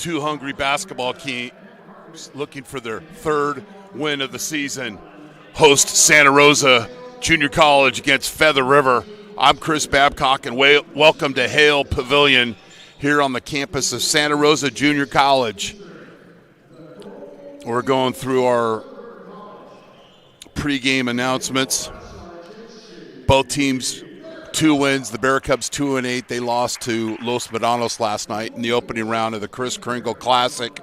Two hungry basketball teams looking for their third win of the season. Host Santa Rosa Junior College against Feather River. I'm Chris Babcock, and welcome to Hale Pavilion here on the campus of Santa Rosa Junior College. We're going through our pregame announcements. Both teams 2 wins. The Bear Cubs 2-8. They lost to Los Medanos last night in the opening round of the Kris Kringle Classic.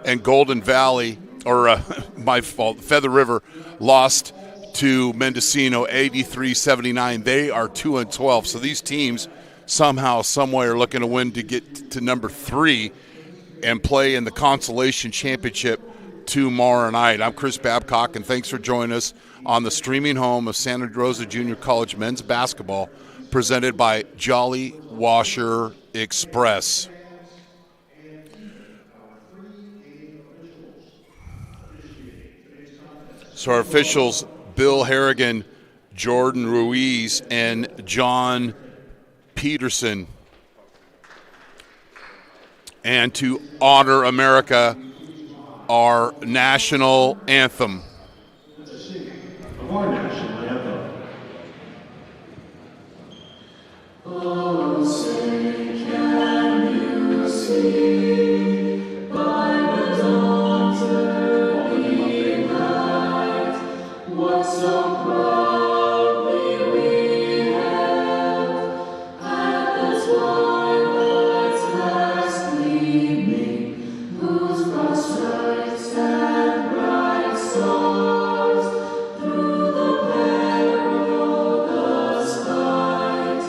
And Golden Valley, or my fault, Feather River lost to Mendocino 83-79. They are 2-12. So these teams somehow, someway are looking to win to get to number 3 and play in the Consolation Championship tomorrow night. I'm Chris Babcock, and thanks for joining us on the streaming home of Santa Rosa Junior College men's basketball, presented by Jolly Washer Express. So our officials, Bill Harrigan, Jordan Ruiz, and John Peterson. And to honor America, our national anthem. Our national anthem. Oh, say, can you see by the dawn's early light what so proudly we hailed at the twilight's last gleaming, whose broad stripes and bright stars through the perilous night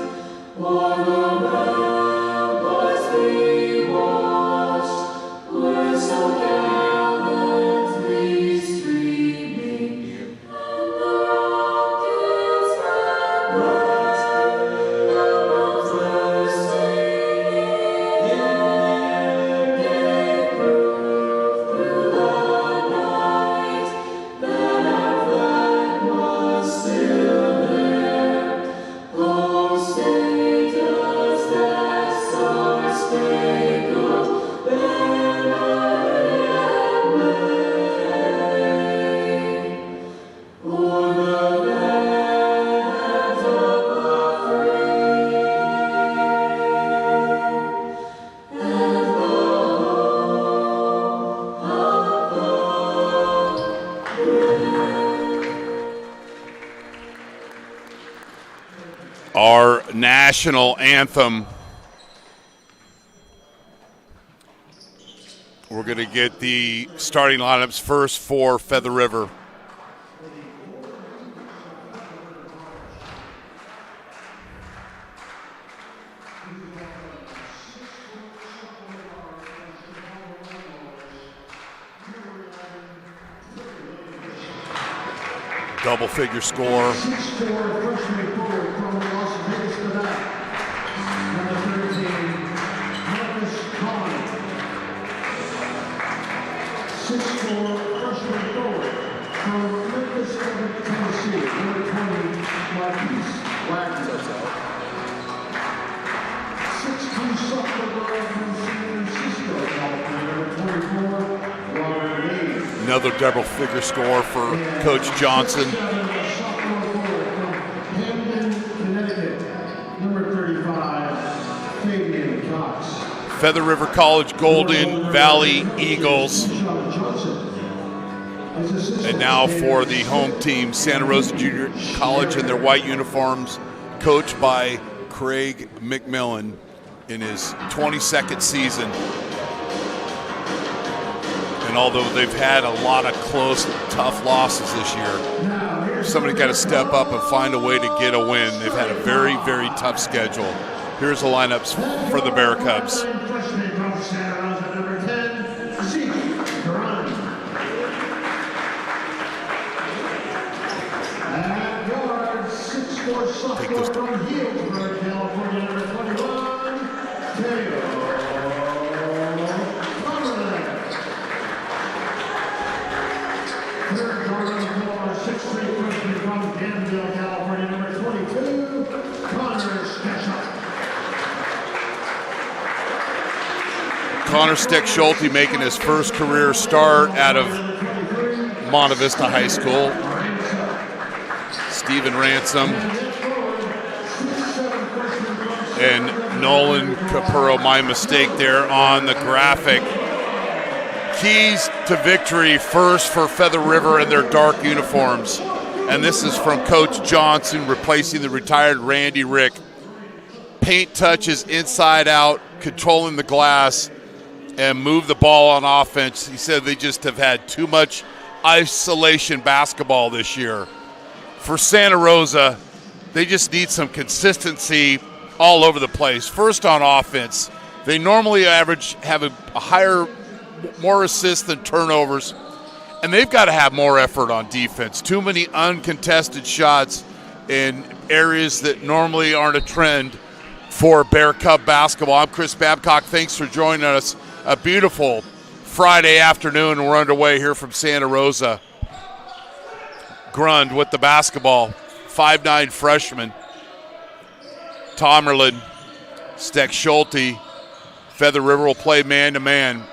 o'er the ramparts we watched were so gallantly streaming, and the rockets ran bright, the bombs were singing in their gay proof through the night that our flag was still there. Oh, say does that star-spangled banner yet wave o'er the lands of the free and the Our national anthem. We're going to get the starting lineups first for Feather River. Double figure score. 6'4" freshman forward from Las Vegas, Nevada. Number 13, Marcus Collins. 6'4" freshman forward from Memphis, Tennessee. Number 20, Marquise Wagner. 6'2" sophomore guard from San Francisco, California. Number 24, Robert Lee. Another double figure score for Coach Johnson. Sophomore forward from Hamden, Connecticut. Number 35, Fabian Cox. Feather River College Golden Valley Eagles. And now for the home team, Santa Rosa Junior College in their white uniforms, coached by Craig McMillan in his 22nd season. And although they've had a lot of close, tough losses this year, somebody got to step up and find a way to get a win. They've had a very, very tough schedule. Here's the lineups for the Bear Cubs. Freshman from Santa Rosa, number 10, Zeke Grun. At guard, 6'4" sophomore from Healdsburg, California, number 21, Taylor Conrad. Third guard on the floor, 6'3" freshman from Danville, California, number 22, Connor Sketchup. Connor Steck-Schulte making his first career start out of Monte Vista High School. Steven Ransom and Nolan Capurro. My mistake there on the graphic. Keys to victory first for Feather River in their dark uniforms. And this is from Coach Johnson replacing the retired Randy Rick. Paint touches inside out, controlling the glass, and move the ball on offense. He said they just have had too much isolation basketball this year. For Santa Rosa, they just need some consistency all over the place. First on offense, they normally have a higher, more assists than turnovers, and they've got to have more effort on defense. Too many uncontested shots in areas that normally aren't a trend for Bear Cub basketball. I'm Chris Babcock. Thanks for joining us. A beautiful Friday afternoon. We're underway here from Santa Rosa. Grund with the basketball, 5'9" freshman. Tomerlin, Steck Schulte. Feather River will play man-to-man.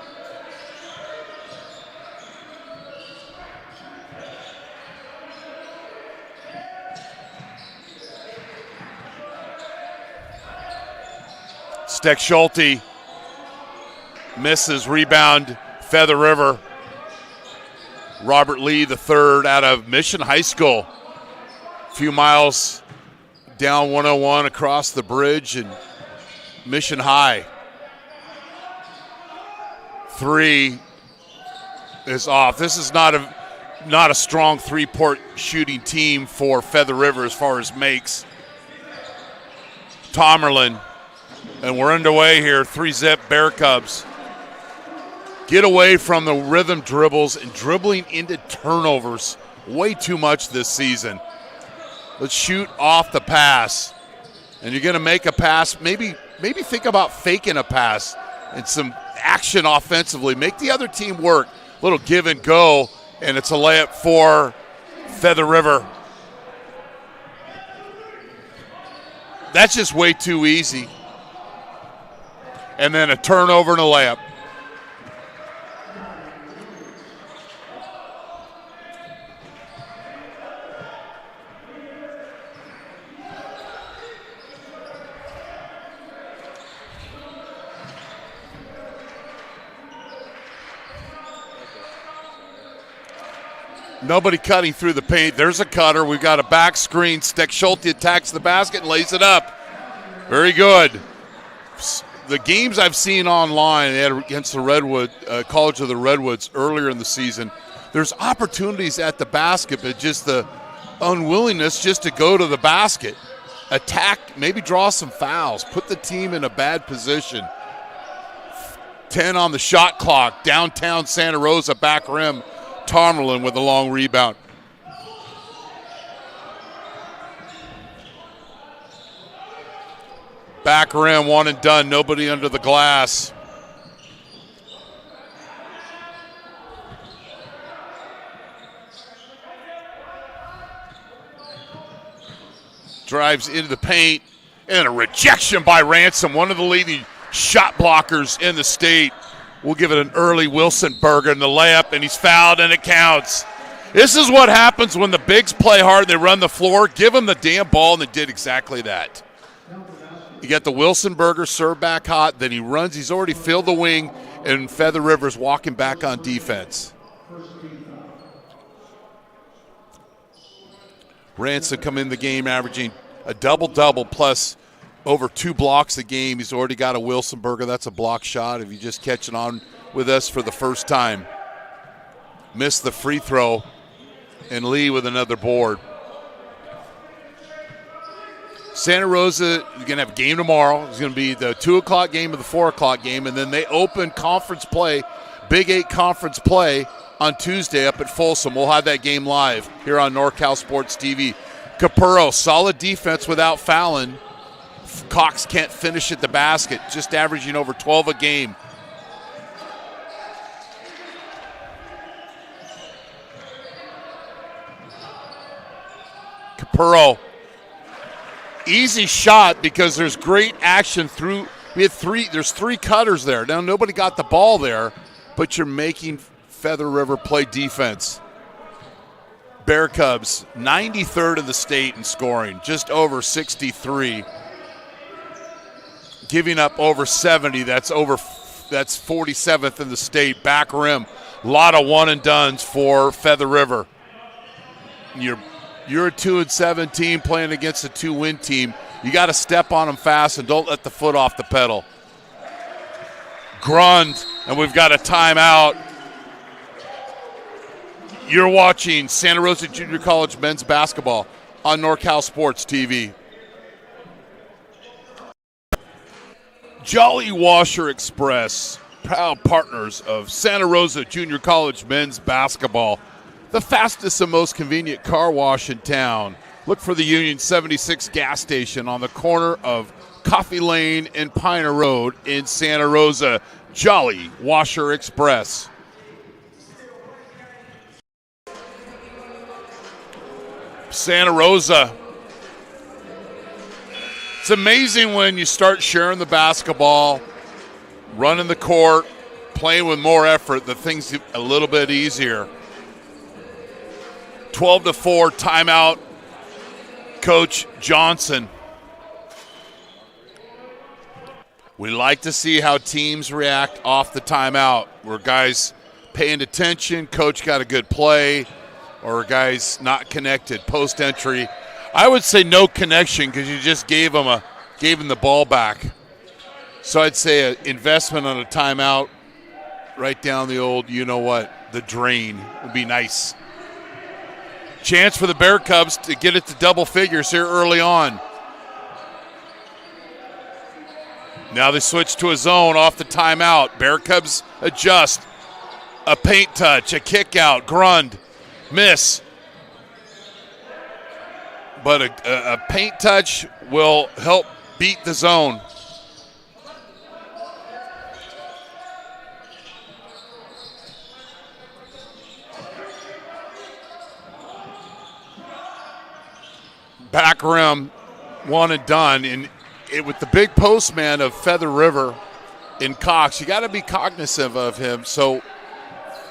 Steck Schulte misses, rebound, Feather River. Robert Lee, the third, out of Mission High School. A few miles down 101 across the bridge and Mission High. Three is off. This is not a strong three-point shooting team for Feather River as far as makes. Tomerlin, and we're underway here, 3-zip Bear Cubs. Get away from the rhythm dribbles and dribbling into turnovers way too much this season. Let's shoot off the pass. And you're going to make a pass. Maybe think about faking a pass and some action offensively. Make the other team work. Little give and go, and it's a layup for Feather River. That's just way too easy. And then a turnover and a layup. Nobody cutting through the paint. There's a cutter. We've got a back screen. Steck Schulte attacks the basket and lays it up. Very good. The games I've seen online against the Redwood, College of the Redwoods earlier in the season, there's opportunities at the basket, but just the unwillingness just to go to the basket, attack, maybe draw some fouls, put the team in a bad position. 10 on the shot clock. Downtown Santa Rosa, back rim. Tomerlin with a long rebound. Back rim, one and done. Nobody under the glass. Drives into the paint, and a rejection by Ransom, one of the leading shot blockers in the state. We'll give it an early Wilson-Berger in the layup, and he's fouled, and it counts. This is what happens when the bigs play hard, they run the floor. Give them the damn ball, and they did exactly that. You got the Wilson-Berger serve back hot, then he runs. He's already filled the wing, and Feather River's walking back on defense. Ransom come in the game averaging a double-double plus over 2 blocks a game. He's already got a Wilson-Berger. That's a block shot if you're just catching on with us for the first time. Missed the free throw, and Lee with another board. Santa Rosa is going to have a game tomorrow. It's going to be the 2 o'clock game or the 4 o'clock game, and then they open conference play, Big 8 conference play on Tuesday up at Folsom. We'll have that game live here on NorCal Sports TV. Capurro, solid defense without fouling. Cox can't finish at the basket, just averaging over 12 a game. Capurro, easy shot because there's great action through. There's 3 cutters there. Now nobody got the ball there, but you're making Feather River play defense. Bear Cubs, 93rd in the state in scoring, just over 63. Giving up over 70, that's 47th in the state. Back rim, a lot of one-and-dones for Feather River. You're a 2-7 team playing against a 2-win team. You got to step on them fast and don't let the foot off the pedal. Grund, and we've got a timeout. You're watching Santa Rosa Junior College men's basketball on NorCal Sports TV. Jolly Washer Express, proud partners of Santa Rosa Junior College men's basketball. The fastest and most convenient car wash in town. Look for the Union 76 gas station on the corner of Coffee Lane and Piner Road in Santa Rosa. Jolly Washer Express. Santa Rosa. It's amazing when you start sharing the basketball, running the court, playing with more effort, that things get a little bit easier. 12-4 timeout, Coach Johnson. We like to see how teams react off the timeout, where guys paying attention, coach got a good play, or guys not connected, post-entry. I would say no connection because you just gave him the ball back. So I'd say an investment on a timeout right down the old, the drain would be nice. Chance for the Bear Cubs to get it to double figures here early on. Now they switch to a zone off the timeout. Bear Cubs adjust. A paint touch, a kick out, Grund, miss. But a paint touch will help beat the zone. Back rim, one and done. And with the big postman of Feather River in Cox, you got to be cognizant of him. So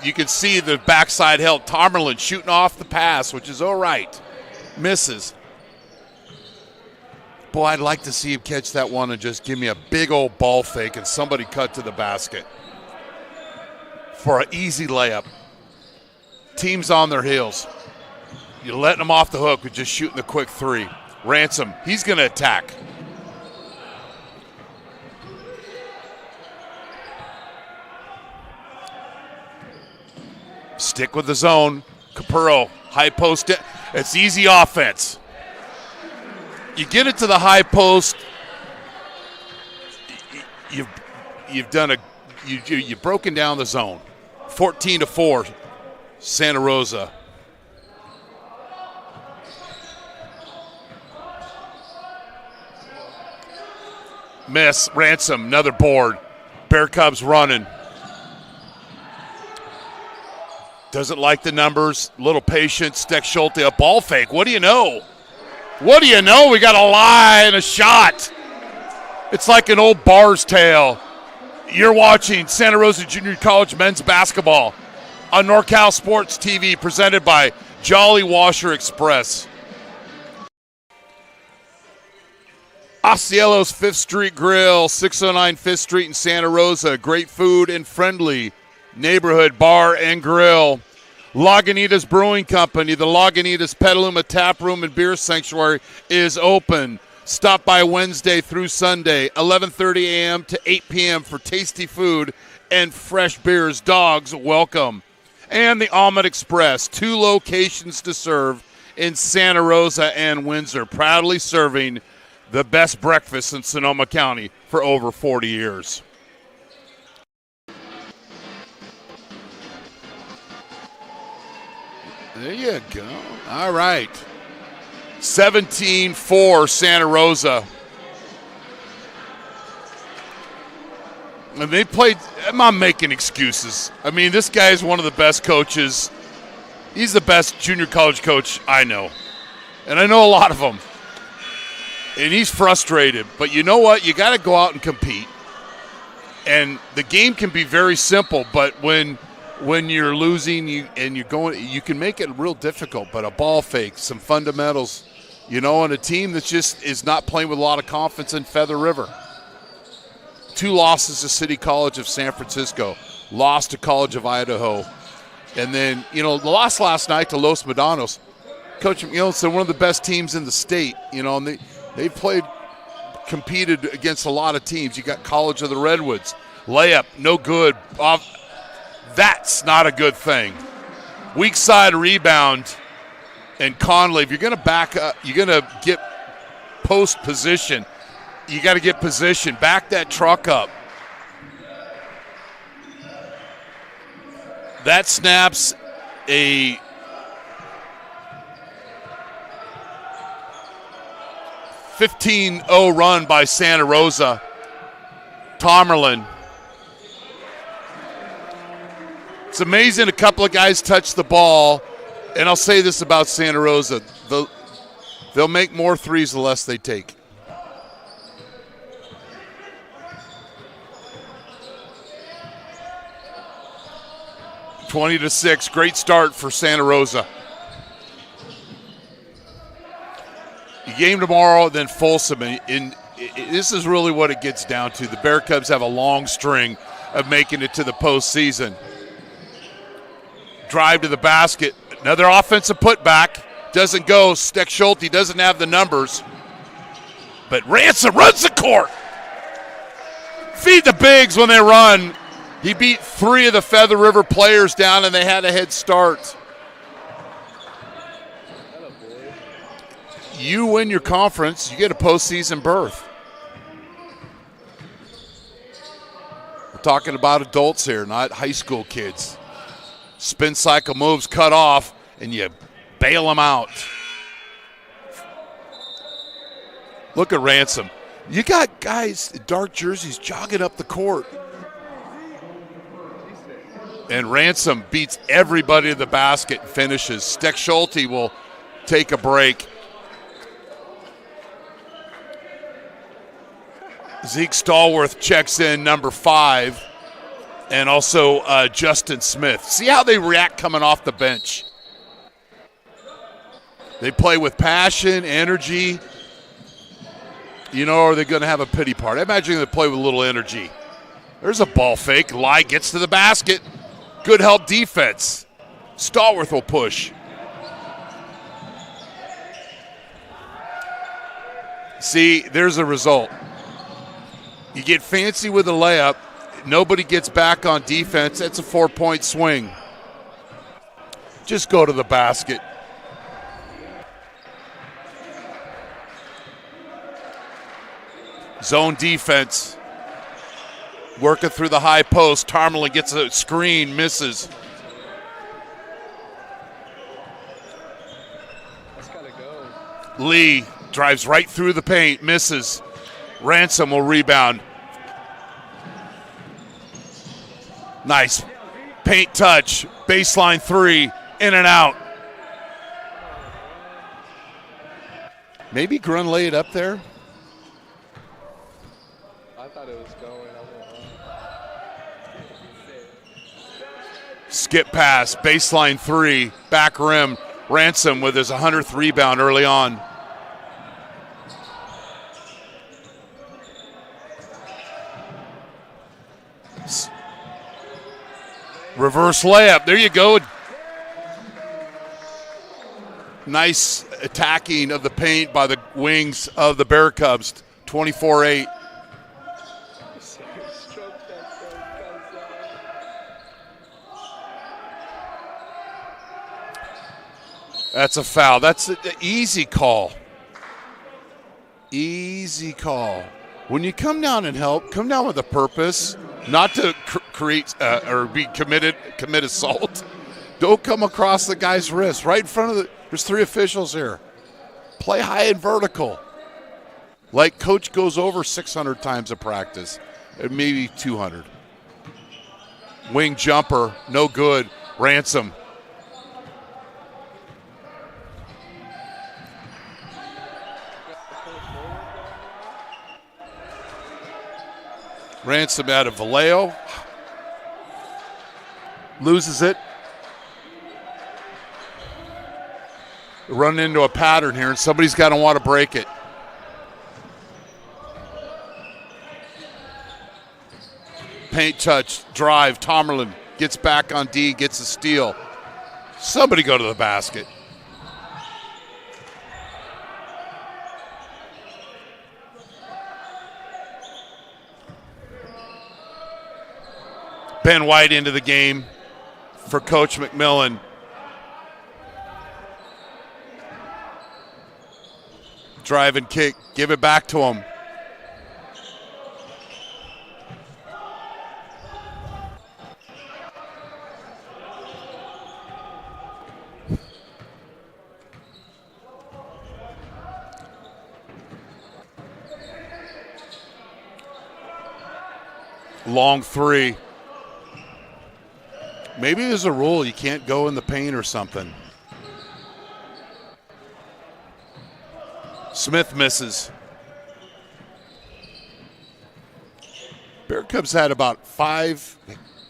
you can see the backside help. Tomerlin shooting off the pass, which is all right. Misses. Boy, I'd like to see him catch that one and just give me a big old ball fake and somebody cut to the basket for an easy layup. Team's on their heels. You're letting them off the hook with just shooting the quick three. Ransom, he's going to attack. Stick with the zone. Capurro, high post. It's easy offense. You get it to the high post. You've broken down the zone. 14-4, Santa Rosa. Miss. Ransom, another board. Bear Cubs running. Doesn't like the numbers. Little patience. Steck Schulte, a ball fake. What do you know? What do you know? We got a lie and a shot. It's like an old bar's tale. You're watching Santa Rosa Junior College men's basketball on NorCal Sports TV, presented by Jolly Washer Express. Ausiellos 5th Street Grill, 609 5th Street in Santa Rosa. Great food and friendly neighborhood bar and grill. Lagunitas Brewing Company, the Lagunitas Petaluma Tap Room and Beer Sanctuary is open. Stop by Wednesday through Sunday, 11:30 a.m. to 8 p.m. for tasty food and fresh beers. Dogs welcome. And the Omelette Express, 2 locations to serve in Santa Rosa and Windsor, proudly serving the best breakfast in Sonoma County for over 40 years. There you go. All right. 17-4 Santa Rosa. And they played, I'm not making excuses. I mean, this guy is one of the best coaches. He's the best junior college coach I know. And I know a lot of them. And he's frustrated. But you know what? You got to go out and compete. And the game can be very simple, but when when you're losing and you're going, you can make it real difficult. But a ball fake, some fundamentals, on a team that just is not playing with a lot of confidence in Feather River. 2 losses to City College of San Francisco, lost to College of Idaho, and then the loss last night to Los Medanos. Coach, it's one of the best teams in the state, and they competed against a lot of teams. You got College of the Redwoods, layup, no good. That's not a good thing. Weak side rebound, and Conley, if you're going to back up, you're going to get post position. You got to get position. Back that truck up. That snaps a (15-0) run by Santa Rosa. Tomerlin. It's amazing a couple of guys touch the ball, and I'll say this about Santa Rosa. They'll make more threes the less they take. 20-6, great start for Santa Rosa. Game tomorrow, then Folsom, and this is really what it gets down to. The Bear Cubs have a long string of making it to the postseason. Drive to the basket, another offensive putback, doesn't go. Steck Schulte doesn't have the numbers, but Ransom runs the court. Feed the bigs when they run. He beat 3 of the Feather River players down, and they had a head start. You win your conference, you get a postseason berth. We're talking about adults here, not high school kids. Spin cycle moves, cut off, and you bail them out. Look at Ransom. You got guys in dark jerseys jogging up the court. And Ransom beats everybody to the basket and finishes. Steck Schulte will take a break. Zeke Stallworth checks in, number 5, and also Justin Smith. See how they react coming off the bench. They play with passion, energy. Are they going to have a pity party? I imagine they play with a little energy. There's a ball fake. Lai gets to the basket. Good help defense. Stallworth will push. See, there's a result. You get fancy with a layup. Nobody gets back on defense. That's a 4-point swing. Just go to the basket. Zone defense. Working through the high post. Tomerlin gets a screen, misses. That's gotta go. Lee drives right through the paint, misses. Ransom will rebound. Nice paint touch, baseline 3, in and out. Maybe Grun laid it up there. I thought it was going. Skip pass, baseline 3, back rim. Ransom with his 100th rebound early on. Reverse layup. There you go. Nice attacking of the paint by the wings of the Bear Cubs. 24-8. That's a foul. That's an easy call. Easy call. When you come down and help, come down with a purpose, not to create or commit assault. Don't come across the guy's wrist. Right in front of there's 3 officials here. Play high and vertical. Like coach goes over 600 times a practice, maybe 200. Wing jumper, no good. Ransom. Ransom out of Vallejo. loses it. Running into a pattern here, and somebody's got to want to break it. Paint touch, drive, Tomerlin gets back on D, gets a steal. Somebody go to the basket. Ben White into the game for Coach McMillan. Drive and kick, give it back to him. Long three. Maybe there's a rule you can't go in the paint or something. Smith misses. Bear Cubs had about 5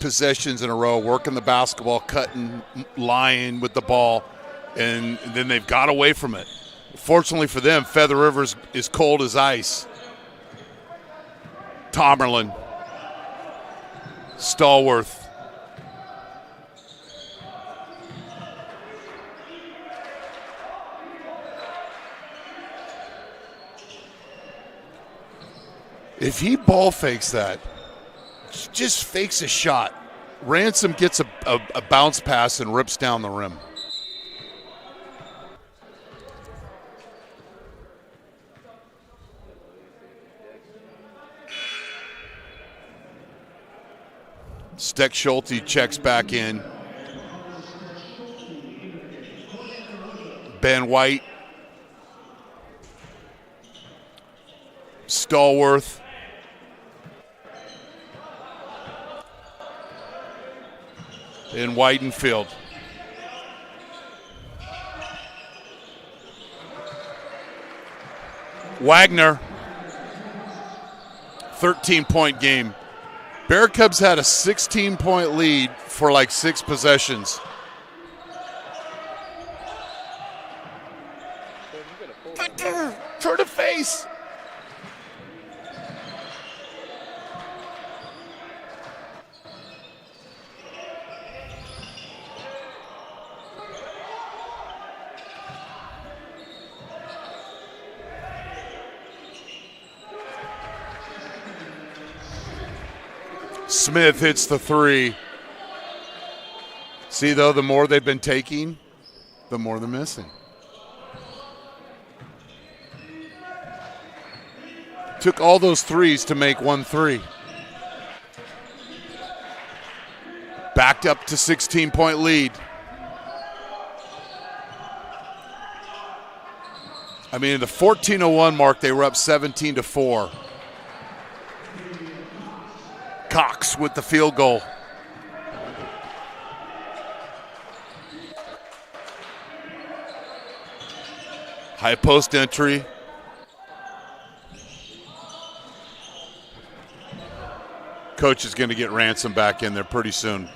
possessions in a row, working the basketball, cutting, lying with the ball, and then they've got away from it. Fortunately for them, Feather River is cold as ice. Tomerlin. Stallworth. If he ball fakes that, just fakes a shot, Ransom gets a bounce pass and rips down the rim. Steck Schulte checks back in. Ben White. Stallworth. In Weidenfield. Wagner. 13-point game. Bear Cubs had a 16-point lead for like 6 possessions. Turn to face. Smith hits the 3. See, though, the more they've been taking, the more they're missing. Took all those 3s to make 1 3. Backed up to 16-point lead. I mean, the 14:01 mark, they were up 17-4. Cox with the field goal. High post entry. Coach is going to get Ransom back in there pretty soon.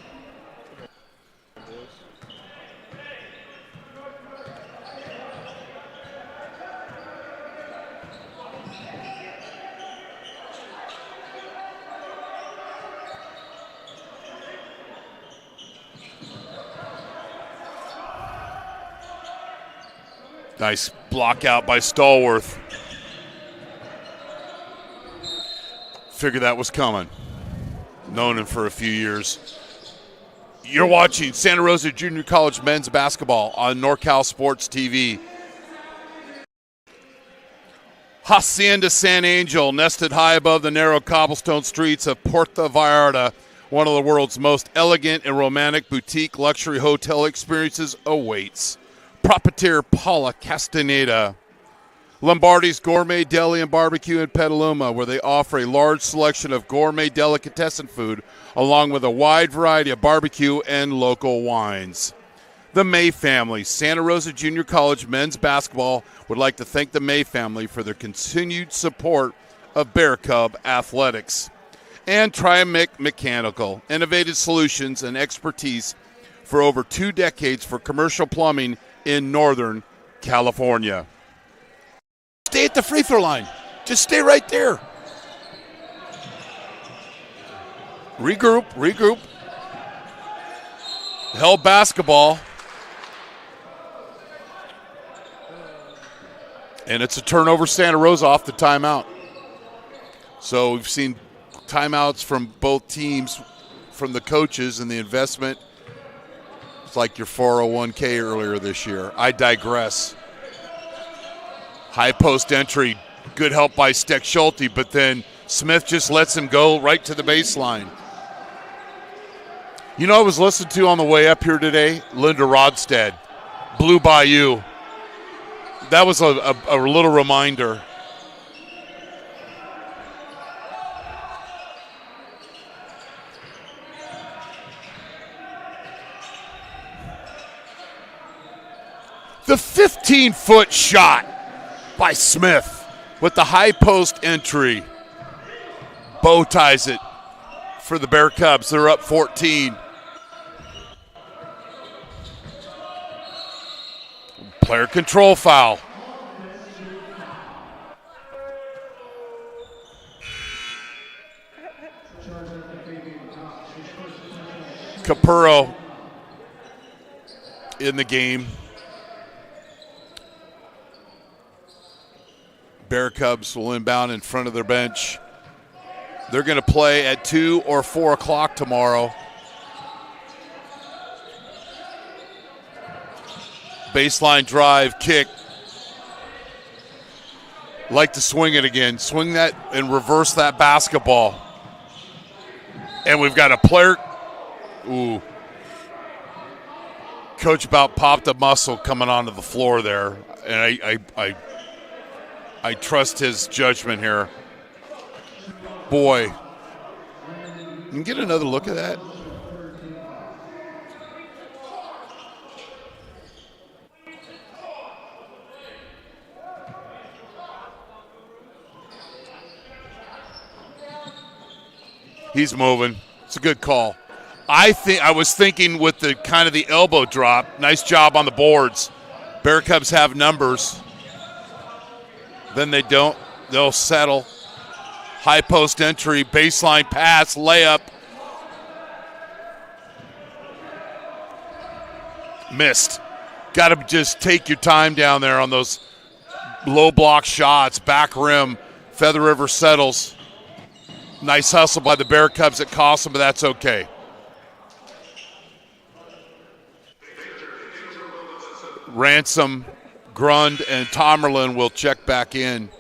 Nice block out by Stallworth. Figured that was coming. Known him for a few years. You're watching Santa Rosa Junior College men's basketball on NorCal Sports TV. Hacienda San Angel, nested high above the narrow cobblestone streets of Puerto Vallarta, one of the world's most elegant and romantic boutique luxury hotel experiences awaits. Proprietor Paula Castaneda. Lombardis Gourmet Deli and Barbecue in Petaluma, where they offer a large selection of gourmet delicatessen food, along with a wide variety of barbecue and local wines. The May family, Santa Rosa Junior College men's basketball, would like to thank the May family for their continued support of Bear Cub athletics. And Trimyc Mechanical, innovative solutions and expertise for over 2 decades for commercial plumbing in Northern California. Stay at the free throw line. Just stay right there. Regroup. Held basketball. And it's a turnover, Santa Rosa off the timeout. So we've seen timeouts from both teams, from the coaches and the investment. It's like your 401k earlier this year. I digress. High post entry, good help by Steck Schulte, but then Smith just lets him go right to the baseline. You know, I was listening to on the way up here today, Linda Rodstead, Blue Bayou. That was a little reminder. The 15-foot shot by Smith with the high post entry. Bow ties it for the Bear Cubs. They're up 14. Player control foul. Capurro in the game. Bear Cubs will inbound in front of their bench. They're going to play at 2 or 4 o'clock tomorrow. Baseline drive, kick. Like to swing it again. Swing that and reverse that basketball. And we've got a player. Ooh. Coach about popped a muscle coming onto the floor there. And I trust his judgment here. Boy. You can get another look at that. He's moving. It's a good call. I was thinking with the kind of the elbow drop. Nice job on the boards. Bear Cubs have numbers. Then they don't. They'll settle. High post entry, baseline pass, layup. Missed. Got to just take your time down there on those low block shots. Back rim. Feather River settles. Nice hustle by the Bear Cubs. It cost them, but that's okay. Ransom, Grund, and Tomerlin will check back in.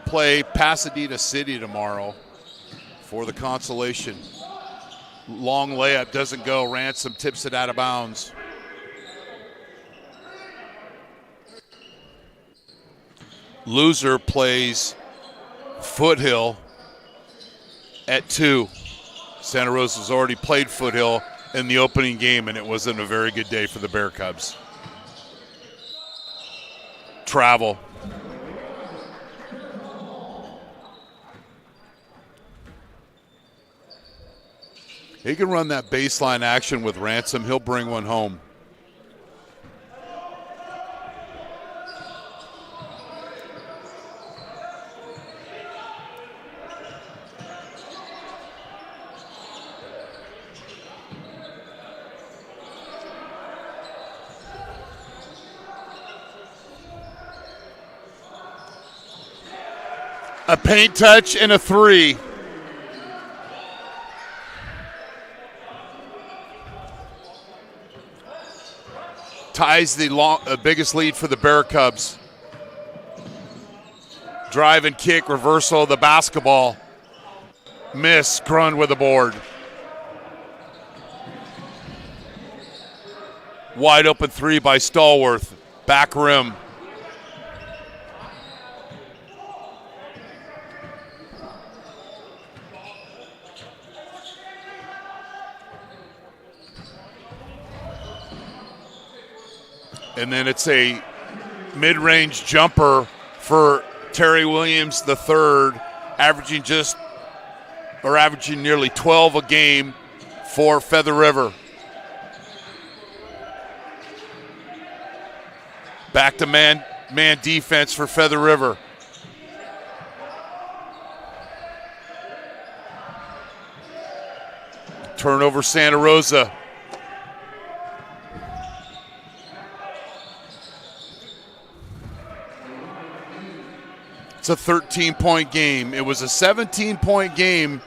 Play Pasadena City tomorrow for the consolation. Long layup doesn't go. Ransom tips it out of bounds. Loser plays Foothill at 2. Santa Rosa's already played Foothill in the opening game, and it wasn't a very good day for the Bear Cubs. Travel. He can run that baseline action with Ransom. He'll bring one home. A paint touch and a 3. Ties the biggest lead for the Bear Cubs. Drive and kick, reversal of the basketball. Miss, Grund with the board. Wide open 3 by Stallworth. Back rim. And then it's a mid-range jumper for Terry Williams III, averaging nearly 12 a game for Feather River. Back to man defense for Feather River. Turnover Santa Rosa. It's a 13-point game. It was a 17-point game,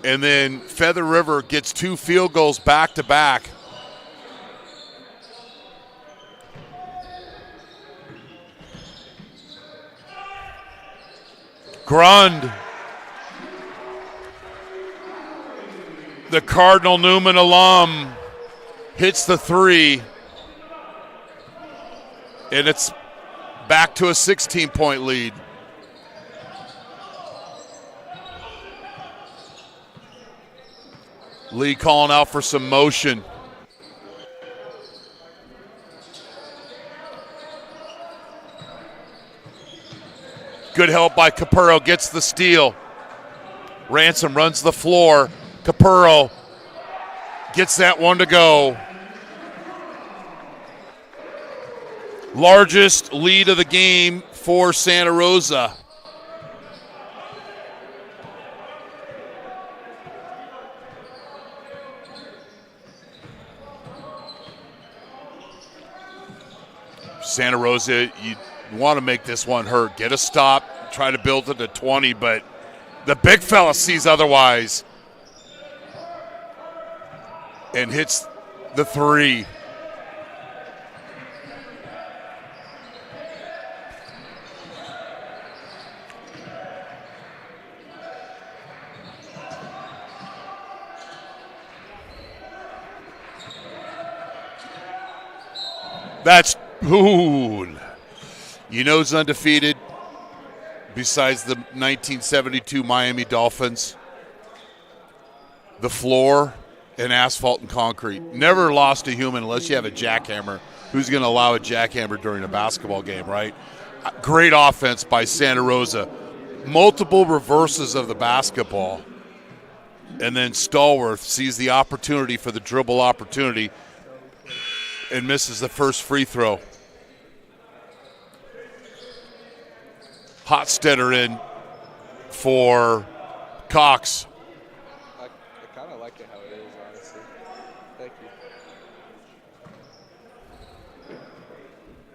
and then Feather River gets 2 field goals back-to-back. Grund, the Cardinal Newman alum, hits the 3, and it's back to a 16-point lead. Lee calling out for some motion. Good help by Capurro, gets the steal. Ransom runs the floor. Capurro gets that one to go. Largest lead of the game for Santa Rosa. Santa Rosa, you want to make this one hurt. Get a stop, try to build it to 20, but the big fella sees otherwise and hits the 3. That's it's undefeated besides the 1972 Miami Dolphins. The floor and asphalt and concrete. Never lost a human unless you have a jackhammer. Who's going to allow a jackhammer during a basketball game, right? Great offense by Santa Rosa. Multiple reverses of the basketball. And then Stallworth sees the opportunity for the dribble opportunity and misses the first free throw. Hotstetter in for Cox. I kind of like it how it is, honestly. Thank you.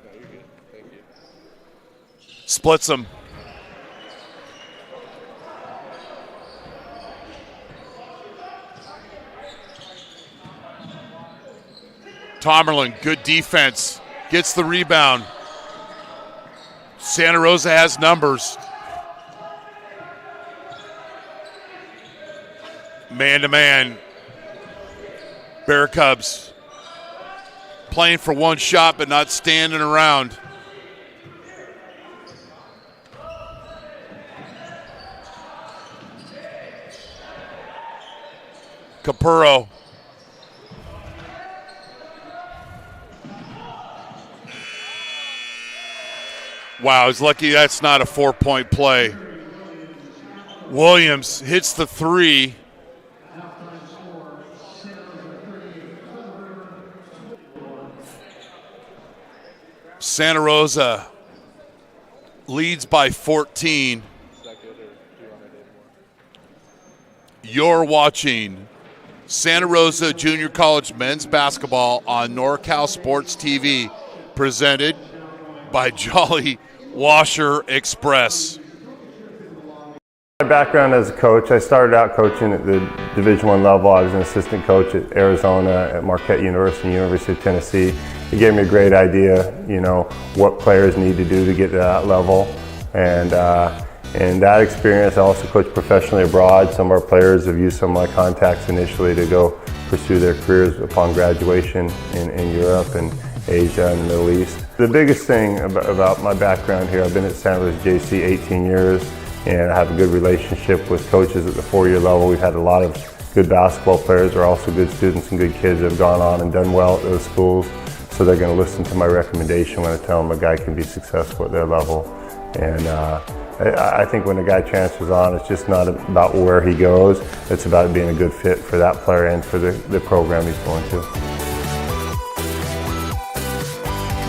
No, you're good. Thank you. Splits them. Tomerlin, good defense, gets the rebound. Santa Rosa has numbers. Man-to-man. Bear Cubs playing for one shot but not standing around. Capurro. Wow, he's lucky that's not a 4-point play. Williams hits the 3. Santa Rosa leads by 14. You're watching Santa Rosa Junior College men's basketball on NorCal Sports TV, presented by Jolly Washer Express. My background as a coach, I started out coaching at the Division I level. I was an assistant coach at Arizona, at Marquette University, University of Tennessee. It gave me a great idea, what players need to do to get to that level. And that experience, I also coached professionally abroad. Some of our players have used some of my contacts initially to go pursue their careers upon graduation in Europe and Asia and the Middle East. The biggest thing about my background here, I've been at San Luis JC 18 years, and I have a good relationship with coaches at the 4-year level. We've had a lot of good basketball players. There are also good students and good kids that have gone on and done well at those schools. so they're going to listen to my recommendation when I tell them a guy can be successful at their level. And I think when a guy transfers on, it's just not about where he goes, it's about being a good fit for that player and for the program he's going to.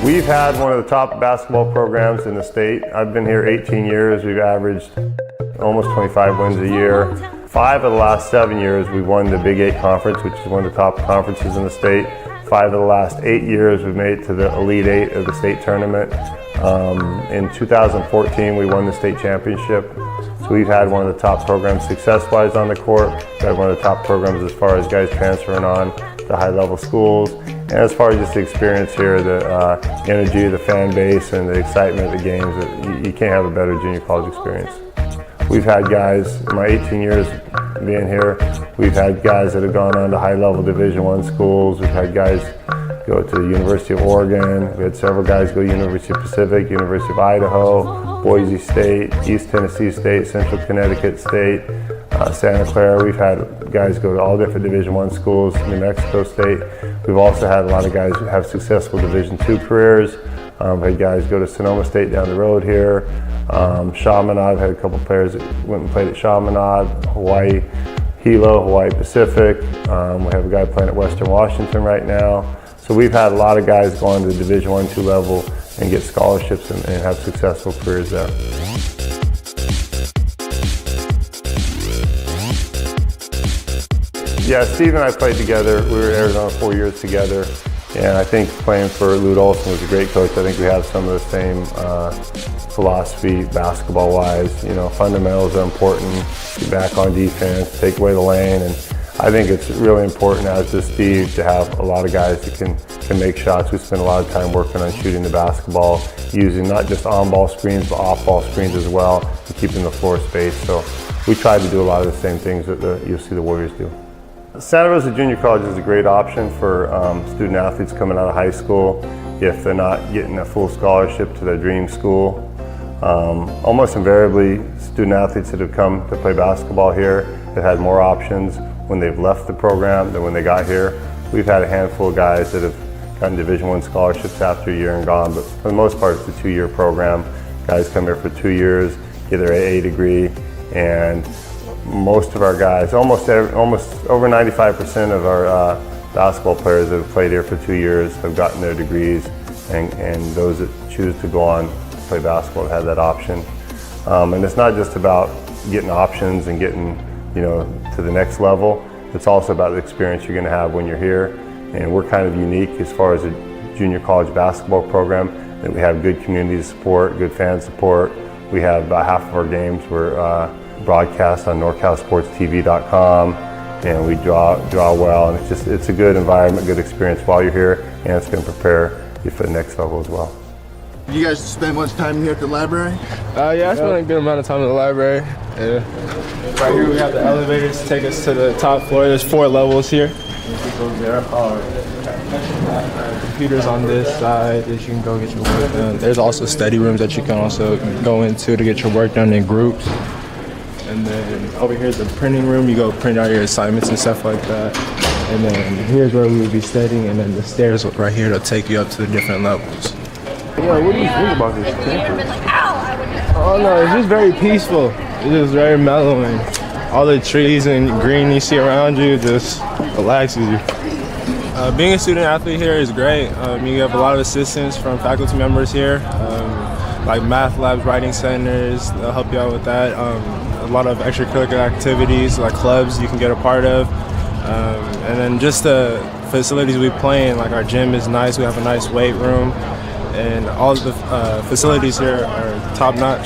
We've had one of the top basketball programs in the state. I've been here 18 years. We've averaged almost 25 wins a year. 5 of the last 7 years we've won the Big 8 Conference, which is one of the top conferences in the state. 5 of the last 8 years we've made it to the Elite 8 of the state tournament. In 2014 we won the state championship. So we've had one of the top programs success-wise on the court. We've had one of the top programs as far as guys transferring on to high-level schools. And as far as just the experience here, the energy of the fan base and the excitement of the games, you can't have a better junior college experience. We've had guys, in my 18 years being here, we've had guys that have gone on to high-level Division I schools. We've had guys go to the University of Oregon. We had several guys go to University of Pacific, University of Idaho, Boise State, East Tennessee State, Central Connecticut State, Santa Clara. We've had guys go to all different Division I schools, New Mexico State. We've also had a lot of guys who have successful Division II careers. We've had guys go to Sonoma State down the road here. Chaminade, I've had a couple players that went and played at Chaminade, Hawaii Hilo, Hawaii Pacific. We have a guy playing at Western Washington right now. So we've had a lot of guys go on to the Division I, II level and get scholarships and have successful careers there. Yeah, Steve and I played together. We were at Arizona 4 years together. And I think playing for Lute Olson was a great coach. I think we have some of the same philosophy basketball-wise. You know, fundamentals are important. Get back on defense, take away the lane. And I think it's really important, as does Steve, to have a lot of guys that can make shots. We spend a lot of time working on shooting the basketball, using not just on-ball screens, but off-ball screens as well, and keeping the floor spaced. So we try to do a lot of the same things that you'll see the Warriors do. Santa Rosa Junior College is a great option for student athletes coming out of high school if they're not getting a full scholarship to their dream school. Almost invariably, student athletes that have come to play basketball here have had more options when they've left the program than when they got here. We've had a handful of guys that have gotten Division I scholarships after a year and gone, but for the most part it's a 2-year program. Guys come here for 2 years, get their AA degree, and most of our guys, almost over 95% of our basketball players that have played here for 2 years have gotten their degrees, and those that choose to go on to play basketball have that option. And it's not just about getting options and getting, you know, to the next level. It's also about the experience you're going to have when you're here. And we're kind of unique as far as a junior college basketball program, that we have good community support, good fan support. We have about half of our games were broadcast on NorCalSportsTV.com, and we draw well, and it's a good environment, good experience while you're here, and it's going to prepare you for the next level as well. You guys spend much time here at the library? Yeah, I spent a good amount of time in the library. Yeah. Right here we have the elevators to take us to the top floor. There's 4 levels here. Computers on this side that you can go get your work done. There's also study rooms that you can also go into to get your work done in groups. And then over here is the printing room. You go print out your assignments and stuff like that. And then here's where we would be studying, and then the stairs right here to take you up to the different levels. Yeah, what do you think about this campus? Oh no, it's just very peaceful. It's just very mellow, and all the trees and green you see around you just relaxes you. Being a student athlete here is great. You have a lot of assistance from faculty members here, like math labs, writing centers. They'll help you out with that. A lot of extracurricular activities like clubs you can get a part of. And then just the facilities we play in, like our gym is nice. We have a nice weight room, and all of the facilities here are top notch.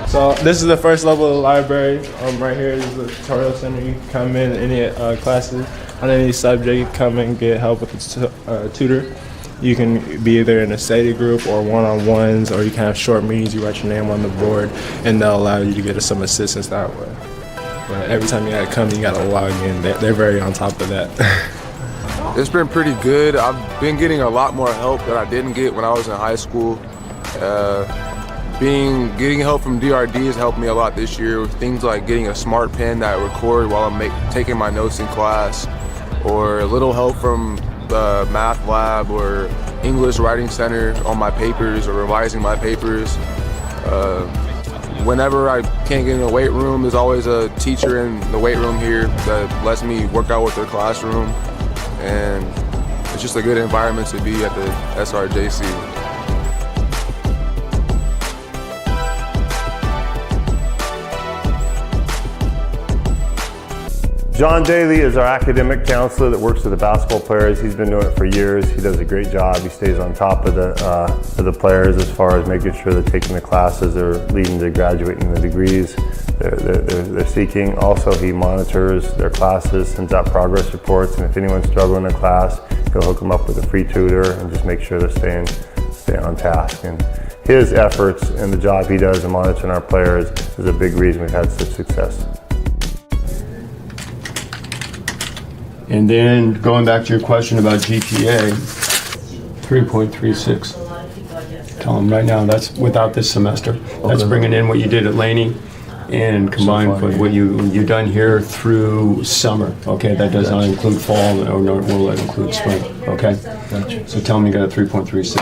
So this is the first level of the library. Right here is the tutorial center. You can come in any classes on any subject. You can come in and get help with a tutor. You can be either in a study group or one-on-ones, or you can have short meetings. You write your name on the board, and they'll allow you to get some assistance that way. But every time you gotta come, you gotta log in. They're very on top of that. It's been pretty good. I've been getting a lot more help that I didn't get when I was in high school. Getting help from DRD has helped me a lot this year with things like getting a smart pen that I record while I'm taking my notes in class, or a little help from math lab or English writing center on my papers or revising my papers. Whenever I can't get in the weight room, there's always a teacher in the weight room here that lets me work out with their classroom, and it's just a good environment to be at the SRJC. John Deli is our academic counselor that works with the basketball players. He's been doing it for years. He does a great job. He stays on top of the players as far as making sure they're taking the classes that are leading to graduating the degrees they're seeking. Also, he monitors their classes, sends out progress reports, and if anyone's struggling in class, he'll hook them up with a free tutor and just make sure they're staying on task. And his efforts and the job he does in monitoring our players is a big reason we've had such success. And then going back to your question about GPA, 3.36. Tell them right now that's without this semester. That's bringing in what you did at Laney and combined with what you've done here through summer. Okay, that does not include fall, or nor will it include spring. Okay, gotcha. So tell them you got a 3.36.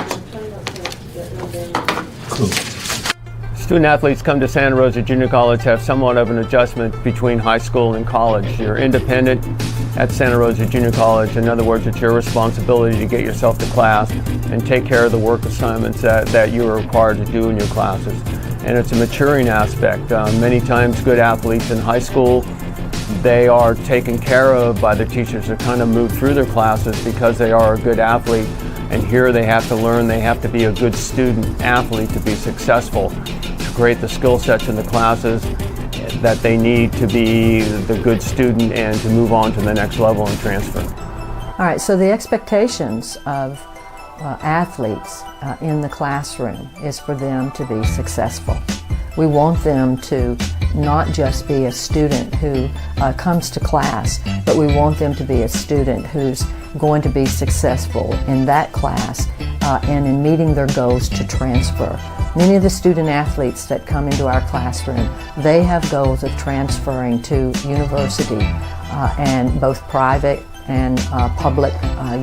Cool. Student athletes come to Santa Rosa Junior College have somewhat of an adjustment between high school and college. You're independent at Santa Rosa Junior College. In other words, it's your responsibility to get yourself to class and take care of the work assignments that you are required to do in your classes. And it's a maturing aspect. Many times good athletes in high school, they are taken care of by the teachers to kind of move through their classes because they are a good athlete. And here they have to learn, they have to be a good student athlete to be successful, to create the skill sets in the classes that they need to be the good student and to move on to the next level and transfer. All right, so the expectations of athletes in the classroom is for them to be successful. We want them to not just be a student who comes to class, but we want them to be a student who's going to be successful in that class and in meeting their goals to transfer. Many of the student athletes that come into our classroom, they have goals of transferring to university and both private and public